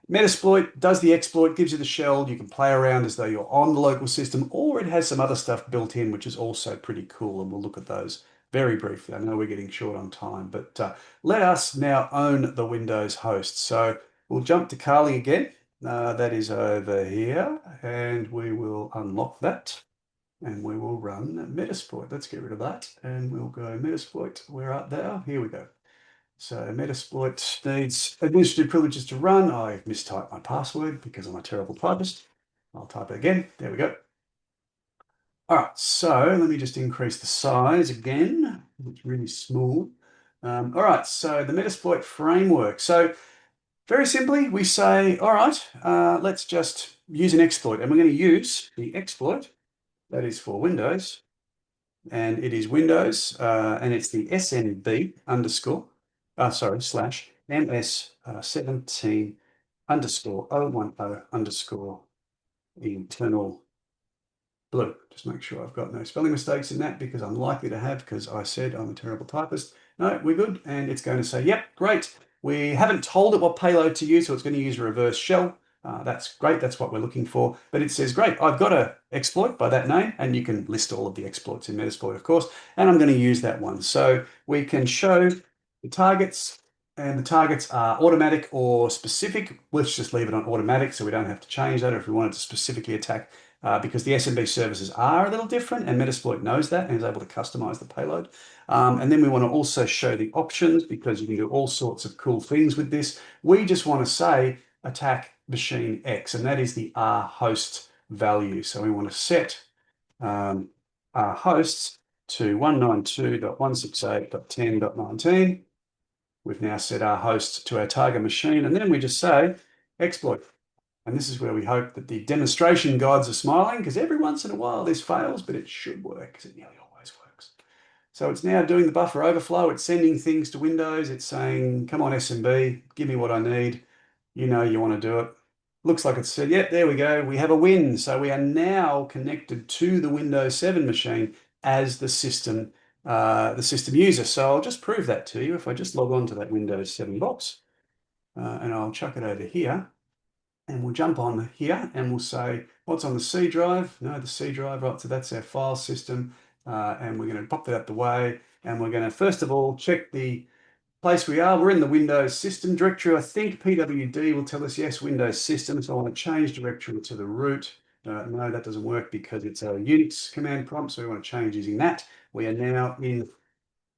Metasploit does the exploit, gives you the shell. You can play around as though you're on the local system, or it has some other stuff built in, which is also pretty cool. And we'll look at those very briefly. I know we're getting short on time, but let us now own the Windows host. So we'll jump to Kali again. That is over here, and we will unlock that. And we will run Metasploit. Let's get rid of that. And we'll go Metasploit. Where art thou? Here we go. So Metasploit needs administrative privileges to run. I've mistyped my password because I'm a terrible typist. I'll type it again. There we go. All right, so let me just increase the size again. It's really small. All right, so the Metasploit framework. So Very simply, we say, all right, let's just use an exploit. And we're going to use the exploit that is for Windows. And it is Windows, and it's the SNB underscore, slash MS17 underscore 010 underscore internal blue. Just make sure I've got no spelling mistakes in that because I'm likely to have because I said I'm a terrible typist. No, we're good. And it's going to say, yep, great. We haven't told it what payload to use, so it's going to use a reverse shell. That's great. That's what we're looking for. But it says, great, I've got an exploit by that name, and you can list all of the exploits in Metasploit, of course, and I'm going to use that one. So we can show the targets, and the targets are automatic or specific. Let's just leave it on automatic so we don't have to change that. Or if we wanted to specifically attack because the SMB services are a little different and Metasploit knows that and is able to customize the payload. And then we want to also show the options because you can do all sorts of cool things with this. We just want to say attack machine X, and that is the R host value. So we want to set R hosts to 192.168.10.19. We've now set our host to our target machine, and then we just say exploit. And this is where we hope that the demonstration gods are smiling because every once in a while this fails, but it should work because it nearly always works. So it's now doing the buffer overflow. It's sending things to Windows. It's saying, come on, SMB, give me what I need. You know you want to do it. Looks like it said, yep, there we go. We have a win. So we are now connected to the Windows 7 machine as the system user. So I'll just prove that to you if I just log on to that Windows 7 box and I'll chuck it over here. And we'll jump on here and we'll say, what's on the C drive? No, the C drive, right, so that's our file system. And we're going to pop that out the way. And we're going to, first of all, check the place we are. We're in the Windows system directory. I think PWD will tell us, yes, Windows system. So I want to change directory to the root. No, that doesn't work because it's a Unix command prompt. So we want to change using that. We are now in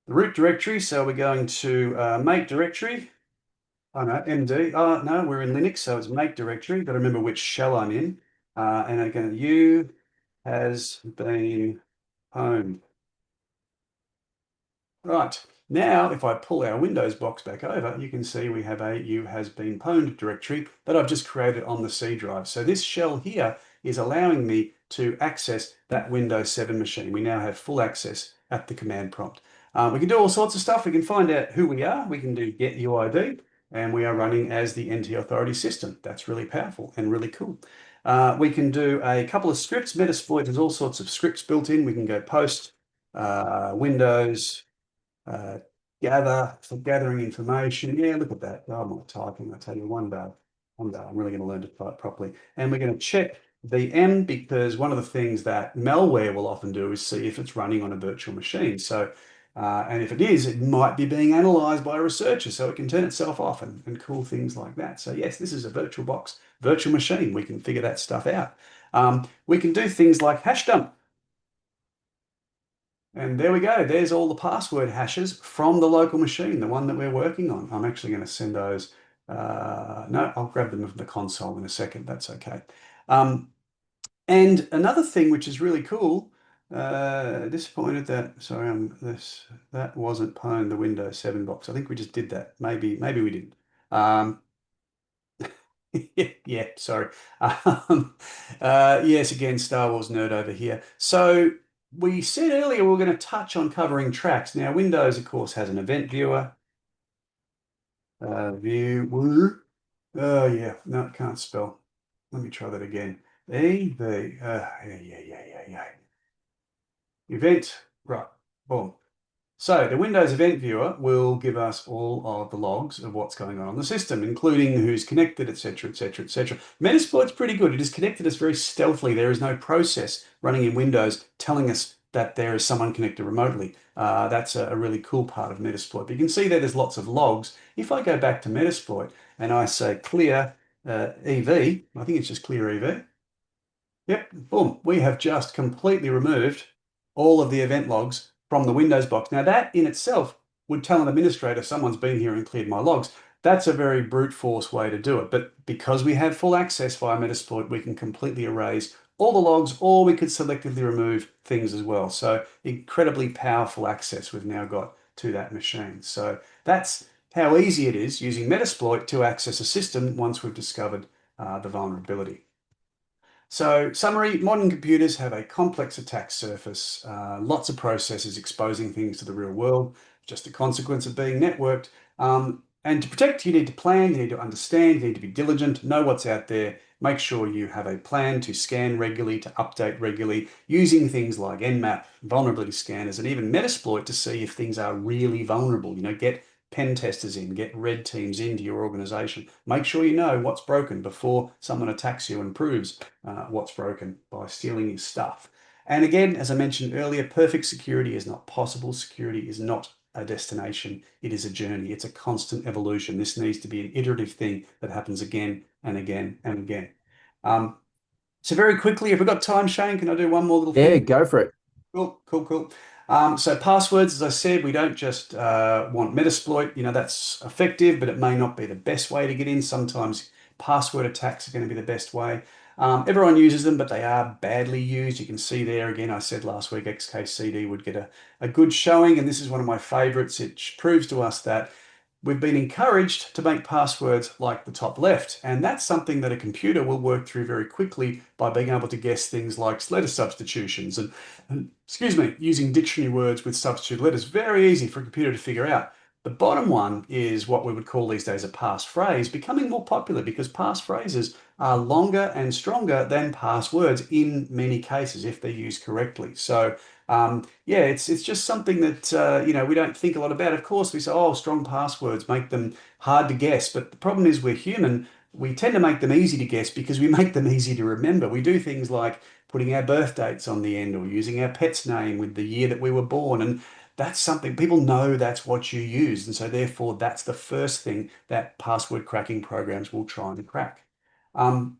the root directory. So we're going to make directory. Oh no, MD. Oh no, we're in Linux, so it's make directory. Got to remember which shell I'm in. And again, U has been home. Right. Now, if I pull our Windows box back over, you can see we have a U has been pwned directory that I've just created on the C drive. So this shell here is allowing me to access that Windows 7 machine. We now have full access at the command prompt. We can do all sorts of stuff. We can find out who we are. We can do get UID, and we are running as the NT Authority system. That's really powerful and really cool. We can do a couple of scripts. Metasploit has all sorts of scripts built in. We can go post Windows uh, for gathering information. Yeah, look at that. Oh, I'm not typing. I tell you, one day I'm really going to learn to type properly. And we're going to check the M because one of the things that malware will often do is see if it's running on a virtual machine. So, and if it is, it might be being analyzed by a researcher, so it can turn itself off and cool things like that. So yes, this is a virtual box, virtual machine. We can figure that stuff out. We can do things like hash dump. And there we go. There's all the password hashes from the local machine, the one that we're working on. I'm actually going to send those. No, I'll grab them from the console in a second. That's okay. And another thing which is really cool, disappointed that, sorry, that wasn't pwned the Windows 7 box. I think we just did that. Maybe we didn't. Yeah, sorry. Yes, again, Star Wars nerd over here. So we said earlier we were going to touch on covering tracks. Now, Windows, of course, has an event viewer. View. Oh, yeah. No, can't spell. Let me try that again. Yeah. Event. Right. Boom. So the Windows Event Viewer will give us all of the logs of what's going on the system, including who's connected, etc., etc., etc. Metasploit's pretty good. It has connected us very stealthily. There is no process running in Windows telling us that there is someone connected remotely. That's a really cool part of Metasploit. But you can see there's lots of logs. If I go back to Metasploit and I say clear EV, I think it's just clear EV. Yep, boom. We have just completely removed all of the event logs from the Windows box. Now that in itself would tell an administrator someone's been here and cleared my logs. That's a very brute force way to do it. But because we have full access via Metasploit, we can completely erase all the logs, or we could selectively remove things as well. So incredibly powerful access we've now got to that machine. So that's how easy it is using Metasploit to access a system once we've discovered the vulnerability. So, summary, modern computers have a complex attack surface, lots of processes exposing things to the real world, just a consequence of being networked. And to protect, you need to plan, you need to understand, you need to be diligent, know what's out there, make sure you have a plan to scan regularly, to update regularly, using things like Nmap, vulnerability scanners, and even Metasploit to see if things are really vulnerable. Get pen testers in, get red teams into your organization. Make sure you know what's broken before someone attacks you and proves what's broken by stealing your stuff. And again, as I mentioned earlier, perfect security is not possible. Security is not a destination. It is a journey. It's a constant evolution. This needs to be an iterative thing that happens again and again and again. Um, so very quickly, if we've got time, Shane, can I do one more little Yeah, thing? go for it. Cool, cool, cool. So passwords, as I said, we don't just want Metasploit. That's effective, but it may not be the best way to get in. Sometimes password attacks are going to be the best way. Everyone uses them, but they are badly used. You can see there again, I said last week XKCD would get a good showing, and this is one of my favorites. It proves to us that we've been encouraged to make passwords like the top left, and that's something that a computer will work through very quickly by being able to guess things like letter substitutions and excuse me, using dictionary words with substitute letters. Very easy for a computer to figure out. The bottom one is what we would call these days a passphrase, becoming more popular because passphrases are longer and stronger than passwords in many cases if they're used correctly. So yeah, it's just something that we don't think a lot about. Of course, we say, oh, strong passwords make them hard to guess, but the problem is we're human. We tend to make them easy to guess because we make them easy to remember. We do things like putting our birth dates on the end or using our pet's name with the year that we were born, and that's something people know that's what you use, and so therefore that's the first thing that password cracking programs will try and crack. Um,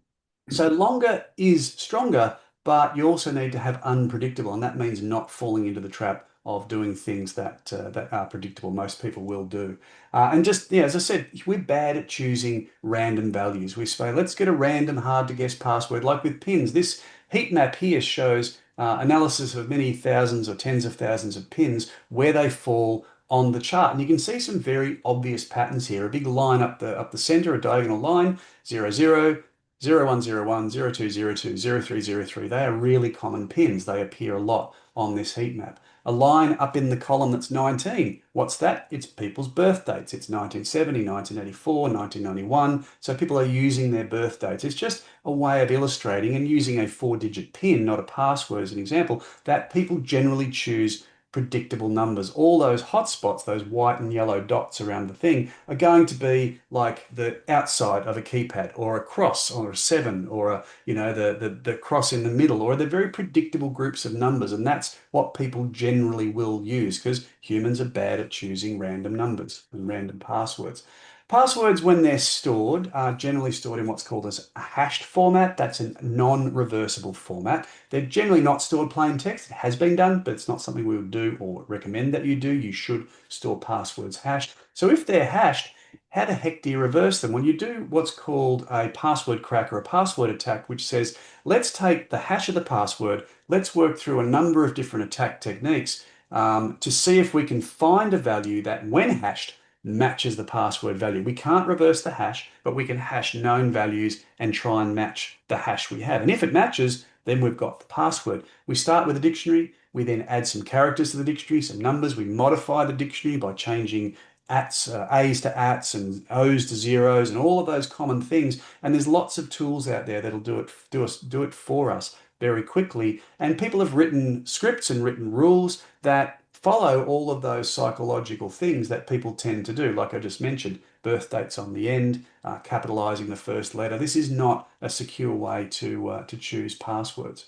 so longer is stronger, but you also need to have unpredictable, and that means not falling into the trap of doing things that are predictable. Most people will do. And just, yeah, as I said, we're bad at choosing random values. We say, let's get a random, hard to guess password, like with pins. This heat map here shows analysis of many thousands or tens of thousands of pins, where they fall on the chart. And you can see some very obvious patterns here. A big line up the center, a diagonal line, 00, 0101, 0202, 0303. They are really common pins. They appear a lot on this heat map. A line up in the column that's 19. What's that? It's people's birth dates. It's 1970, 1984, 1991. So people are using their birth dates. It's just a way of illustrating and using a 4-digit pin, not a password as an example, that people generally choose predictable numbers. All those hotspots, those white and yellow dots around the thing, are going to be like the outside of a keypad, or a cross, or a 7, or the cross in the middle, or they're very predictable groups of numbers, and that's what people generally will use because humans are bad at choosing random numbers and random passwords. Passwords, when they're stored, are generally stored in what's called as a hashed format. That's a non-reversible format. They're generally not stored plain text. It has been done, but it's not something we would do or recommend that you do. You should store passwords hashed. So if they're hashed, how the heck do you reverse them? Well, you do what's called a password crack or a password attack, which says, let's take the hash of the password, let's work through a number of different attack techniques to see if we can find a value that, when hashed, matches the password value. We can't reverse the hash, but we can hash known values and try and match the hash we have. And if it matches, then we've got the password. We start with a dictionary. We then add some characters to the dictionary, some numbers. We modify the dictionary by changing A's to ats and O's to zeros and all of those common things. And there's lots of tools out there that'll do it for us very quickly. And people have written scripts and written rules that follow all of those psychological things that people tend to do. Like I just mentioned, birth dates on the end, capitalizing the first letter. This is not a secure way to choose passwords.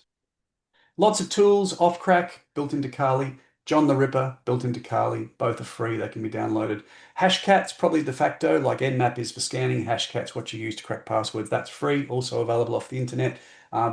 Lots of tools, Offcrack, built into Kali. John the Ripper, built into Kali. Both are free. They can be downloaded. Hashcat's probably de facto, like Nmap is for scanning. Hashcat's what you use to crack passwords. That's free, also available off the internet.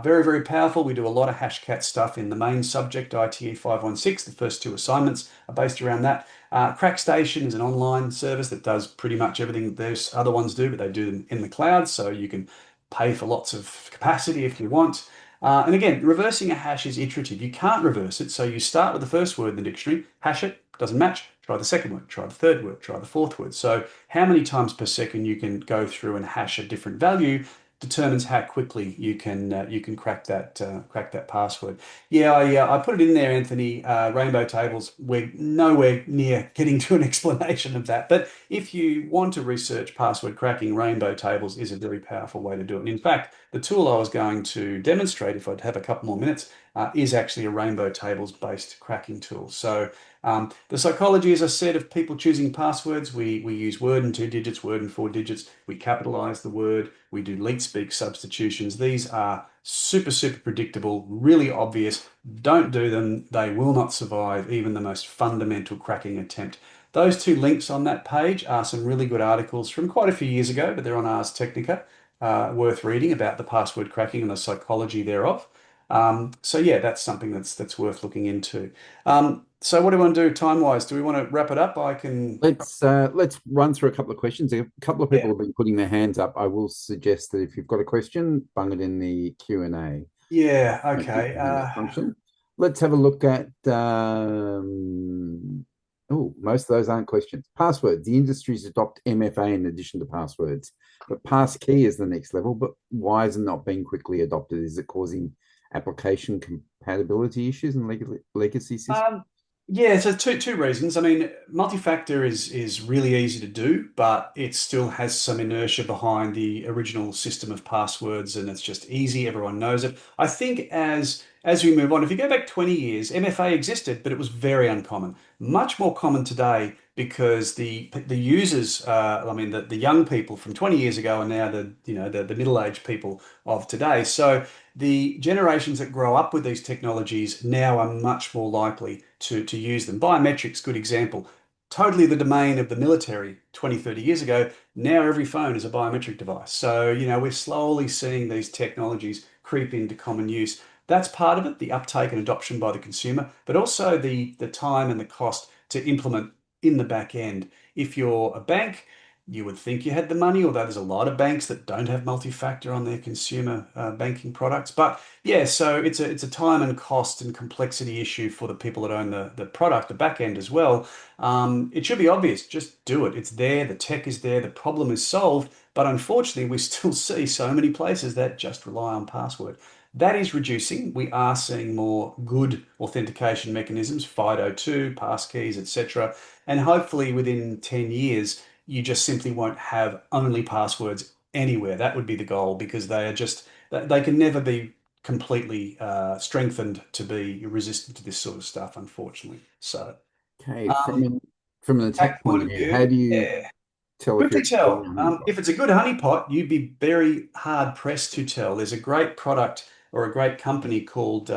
Very, very powerful. We do a lot of Hashcat stuff in the main subject, ITE516. The first two assignments are based around that. CrackStation is an online service that does pretty much everything those other ones do, but they do them in the cloud, so you can pay for lots of capacity if you want. And again, reversing a hash is iterative. You can't reverse it. So you start with the first word in the dictionary, hash it, doesn't match, try the second word, try the third word, try the fourth word. So how many times per second you can go through and hash a different value determines how quickly you can crack that password. Yeah, I put it in there, Anthony. Rainbow tables. We're nowhere near getting to an explanation of that. But if you want to research password cracking, rainbow tables is a very powerful way to do it. And in fact, the tool I was going to demonstrate, if I'd have a couple more minutes, is actually a rainbow tables based cracking tool. So the psychology, as I said, of people choosing passwords, we use word and 2 digits, word and 4 digits. We capitalize the word. We do leet speak substitutions. These are super predictable, really obvious. Don't do them. They will not survive even the most fundamental cracking attempt. Those two links on that page are some really good articles from quite a few years ago, but they're on Ars Technica, worth reading about the password cracking and the psychology thereof. So yeah, that's something that's worth looking into. So what do we want to do time-wise? Do we want to wrap it up? I can. Let's run through a couple of questions. A couple of Yeah. people have been putting their hands up. I will suggest that if you've got a question, bung it in the Q&A. Yeah. Don't use Okay. the hand up function. Let's have a look at. Oh, most of those aren't questions. Passwords. The industries adopt MFA in addition to passwords, but passkey is the next level. But why is it not being quickly adopted? Is it causing application compatibility issues and legacy systems? Um, yeah, so two reasons. I mean, multi-factor is really easy to do, but it still has some inertia behind the original system of passwords, and it's just easy. Everyone knows it. I think as we move on, if you go back 20 years, MFA existed, but it was very uncommon. Much more common today because the users, I mean, the young people from 20 years ago are now the middle-aged people of today. So the generations that grow up with these technologies now are much more likely to use them. Biometrics, good example. Totally the domain of the military 20, 30 years ago. Now every phone is a biometric device. So, we're slowly seeing these technologies creep into common use. That's part of it, the uptake and adoption by the consumer, but also the time and the cost to implement in the back end. If you're a bank, you would think you had the money, although there's a lot of banks that don't have multi-factor on their consumer banking products. But yeah, so it's a time and cost and complexity issue for the people that own the product, the back end as well. It should be obvious, just do it. It's there, the tech is there, the problem is solved. But unfortunately, we still see so many places that just rely on password. That is reducing. We are seeing more good authentication mechanisms, FIDO2, passkeys, etc. And hopefully within 10 years, you just simply won't have only passwords anywhere. That would be the goal because they can never be completely strengthened to be resistant to this sort of stuff, unfortunately. So, Okay, um, from an attack attack point point of of view, how view, do you yeah. tell if Quickly you're tell. on honeypot? If it's a good honeypot, you'd be very hard pressed to tell. There's a great product or a great company called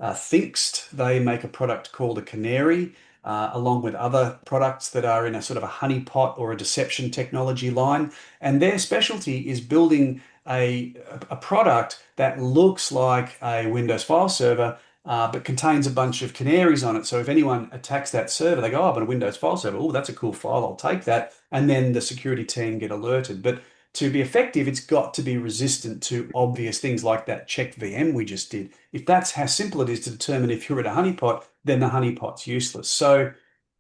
Thinkst. They make a product called a Canary, along with other products that are in a sort of a honeypot or a deception technology line. And their specialty is building a product that looks like a Windows file server, but contains a bunch of canaries on it. So if anyone attacks that server, they go, "Oh, but a Windows file server. Oh, that's a cool file. I'll take that." And then the security team get alerted. But to be effective, it's got to be resistant to obvious things like that check VM we just did. If that's how simple it is to determine if you're at a honeypot, then the honeypot's useless. So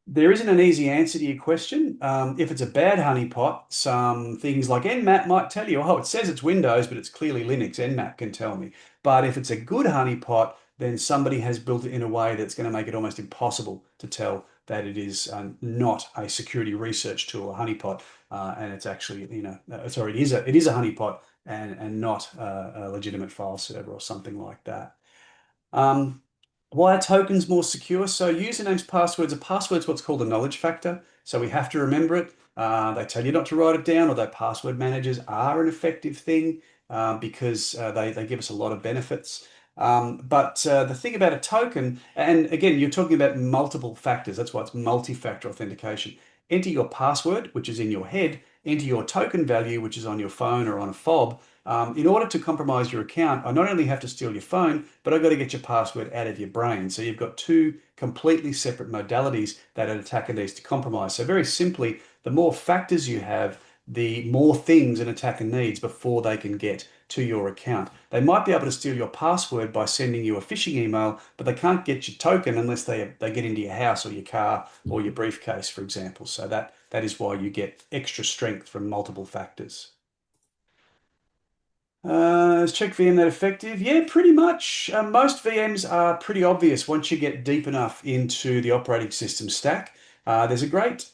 there isn't an easy answer to your question. If it's a bad honeypot, some things like Nmap might tell you, oh, it says it's Windows, but it's clearly Linux. Nmap can tell me. But if it's a good honeypot, then somebody has built it in a way that's going to make it almost impossible to tell that it is not a security research tool, a honeypot, and it's actually, sorry, it is a honeypot and not a legitimate file server or something like that. Um, why are tokens more secure? So usernames, passwords. A password's what's called a knowledge factor. So we have to remember it. They tell you not to write it down, although password managers are an effective thing because they give us a lot of benefits. But the thing about a token, and again, you're talking about multiple factors. That's why it's multi-factor authentication. Enter your password, which is in your head, enter your token value, which is on your phone or on a fob. In order to compromise your account, I not only have to steal your phone, but I've got to get your password out of your brain. So you've got two completely separate modalities that an attacker needs to compromise. So very simply, the more factors you have, the more things an attacker needs before they can get to your account. They might be able to steal your password by sending you a phishing email, but they can't get your token unless they get into your house or your car or your briefcase, for example. So that is why you get extra strength from multiple factors. Is check VM that effective? Yeah, pretty much. Most VMs are pretty obvious once you get deep enough into the operating system stack. There's a great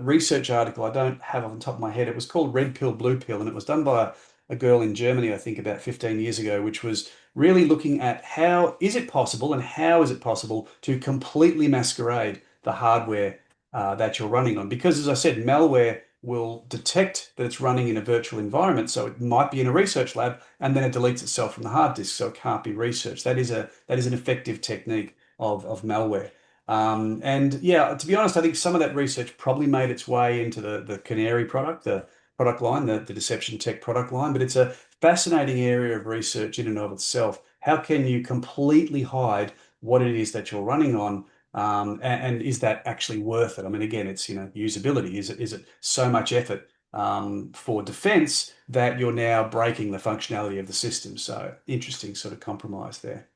research article I don't have off the top of my head. It was called Red Pill, Blue Pill, and it was done by a girl in Germany, I think, about 15 years ago, which was really looking at how is it possible and how is it possible to completely masquerade the hardware that you're running on. Because, as I said, malware will detect that it's running in a virtual environment. So it might be in a research lab and then it deletes itself from the hard disk. So it can't be researched. That is an effective technique of malware. And yeah, to be honest, I think some of that research probably made its way into the Canary product, the product line, the Deception Tech product line. But it's a fascinating area of research in and of itself. How can you completely hide what it is that you're running on? And is that actually worth it? I mean, again, it's usability. Is it so much effort for defense that you're now breaking the functionality of the system? So interesting sort of compromise there.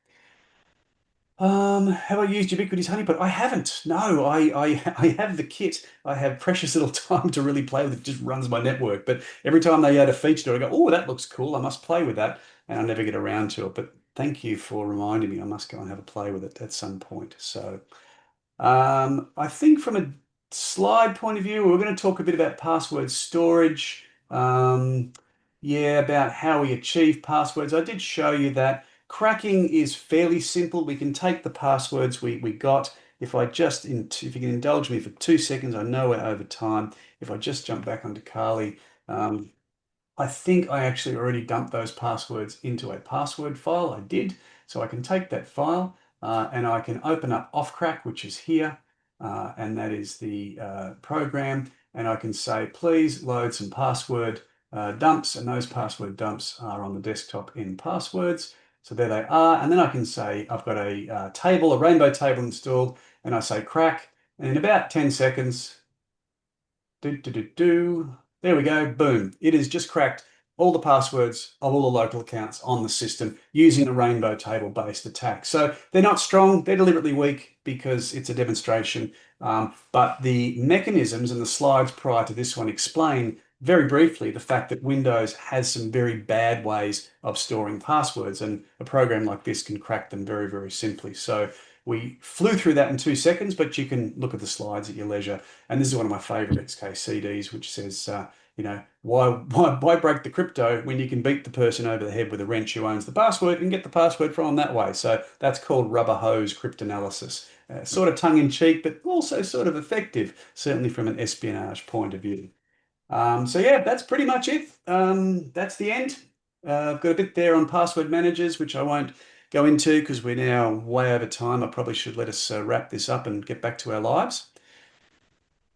Have I used Ubiquiti's honeypot? I haven't. No, I have the kit. I have precious little time to really play with it. It just runs my network. But every time they add a feature to it, I go, oh, that looks cool. I must play with that. And I never get around to it. But thank you for reminding me. I must go and have a play with it at some point. So I think from a slide point of view, we're going to talk a bit about password storage. Yeah, about how we achieve passwords. I did show you that cracking is fairly simple. We can take the passwords we got. If you can indulge me for 2 seconds, I know we're over time. If I just jump back onto Carly, um, I think I actually already dumped those passwords into a password file. I did. So I can take that file and I can open up offcrack, which is here. And that is the program. And I can say, please load some password dumps. And those password dumps are on the desktop in passwords. So there they are. And then I can say, I've got a table, a rainbow table installed. And I say crack. And in about 10 seconds, do, do, do, do. There we go. Boom. It has just cracked all the passwords of all the local accounts on the system using a rainbow table based attack. So they're not strong, they're deliberately weak because it's a demonstration. But the mechanisms and the slides prior to this one explain very briefly the fact that Windows has some very bad ways of storing passwords, and a program like this can crack them very, very simply. So we flew through that in 2 seconds, but you can look at the slides at your leisure. And this is one of my favorite XKCDs, which says, why break the crypto when you can beat the person over the head with a wrench who owns the password and get the password from that way? So that's called rubber hose cryptanalysis. Sort of tongue in cheek, but also sort of effective, certainly from an espionage point of view. So yeah, that's pretty much it. That's the end. I've got a bit there on password managers, which I won't go into because we're now way over time. I probably should let us wrap this up and get back to our lives.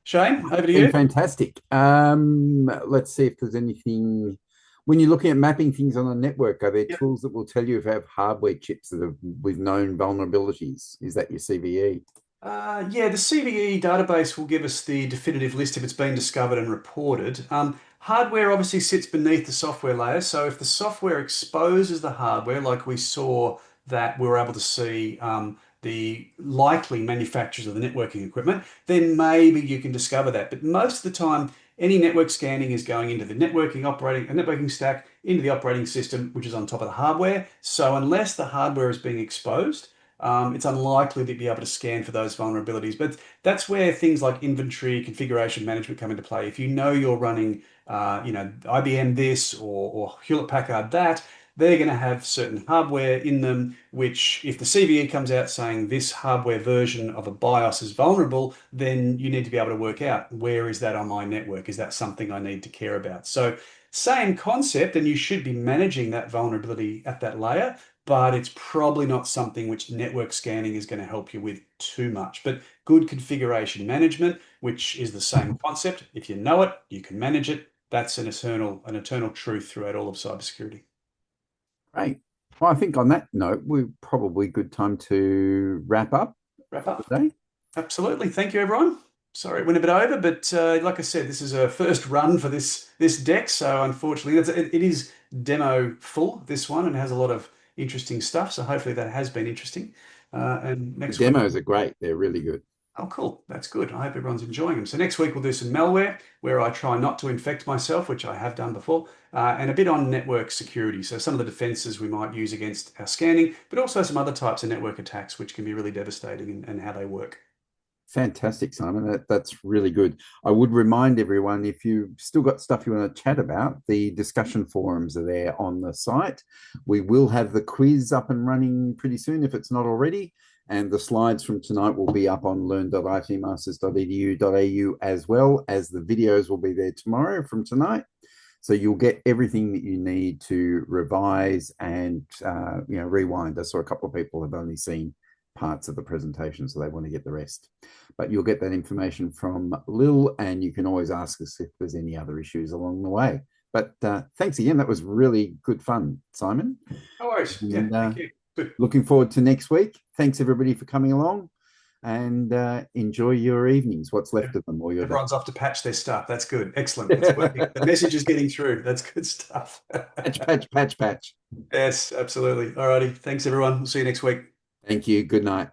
Shane, over to Been you. fantastic. Let's see if there's anything. When you're looking at mapping things on a network, are there Yep. tools that will tell you if you have hardware chips that have with known vulnerabilities? Is that your CVE? Yeah, the CVE database will give us the definitive list if it's been discovered and reported. Hardware obviously sits beneath the software layer, so if the software exposes the hardware, like we saw that we were able to see the likely manufacturers of the networking equipment, then maybe you can discover that. But most of the time, any network scanning is going into the networking stack, into the operating system, which is on top of the hardware. So unless the hardware is being exposed, it's unlikely to be able to scan for those vulnerabilities. But that's where things like inventory, configuration management come into play. If you know you're running, IBM this or Hewlett Packard that, they're going to have certain hardware in them, which if the CVE comes out saying this hardware version of a BIOS is vulnerable, then you need to be able to work out where is that on my network? Is that something I need to care about? So same concept, and you should be managing that vulnerability at that layer, but it's probably not something which network scanning is going to help you with too much. But good configuration management, which is the same concept. If you know it, you can manage it. That's an eternal truth throughout all of cybersecurity. Great. Well, I think on that note, we're probably good time to wrap up Wrap for up. the day. Absolutely. Thank you, everyone. Sorry it went a bit over, but like I said, this is a first run for this deck. So unfortunately, it is demo full, this one, and has a lot of interesting stuff. So hopefully that has been interesting. And The next week, demos are great. They're really good. oh, cool. That's good. I hope everyone's enjoying them. So next week we'll do some malware where I try not to infect myself, which I have done before, and a bit on network security. So some of the defenses we might use against our scanning, but also some other types of network attacks, which can be really devastating and how they work. Fantastic, Simon. That's really good. I would remind everyone, if you've still got stuff you want to chat about, the discussion forums are there on the site. We will have the quiz up and running pretty soon if it's not already. And the slides from tonight will be up on learn.itmasters.edu.au, as well as the videos will be there tomorrow from tonight. So you'll get everything that you need to revise and rewind. I saw a couple of people have only seen parts of the presentation, so they want to get the rest. But you'll get that information from Lil, and you can always ask us if there's any other issues along the way. But thanks again. That was really good fun, Simon. No worries. Yeah, And thank you. Good. looking forward to next week. Thanks everybody for coming along, and enjoy your evenings, what's left of them, or your day. Everyone's off to patch their stuff. That's good. Excellent. It's working. The message is getting through. That's good stuff. Patch, patch, patch, patch. Yes, absolutely. All righty. Thanks, everyone. We'll see you next week. Thank you. Good night.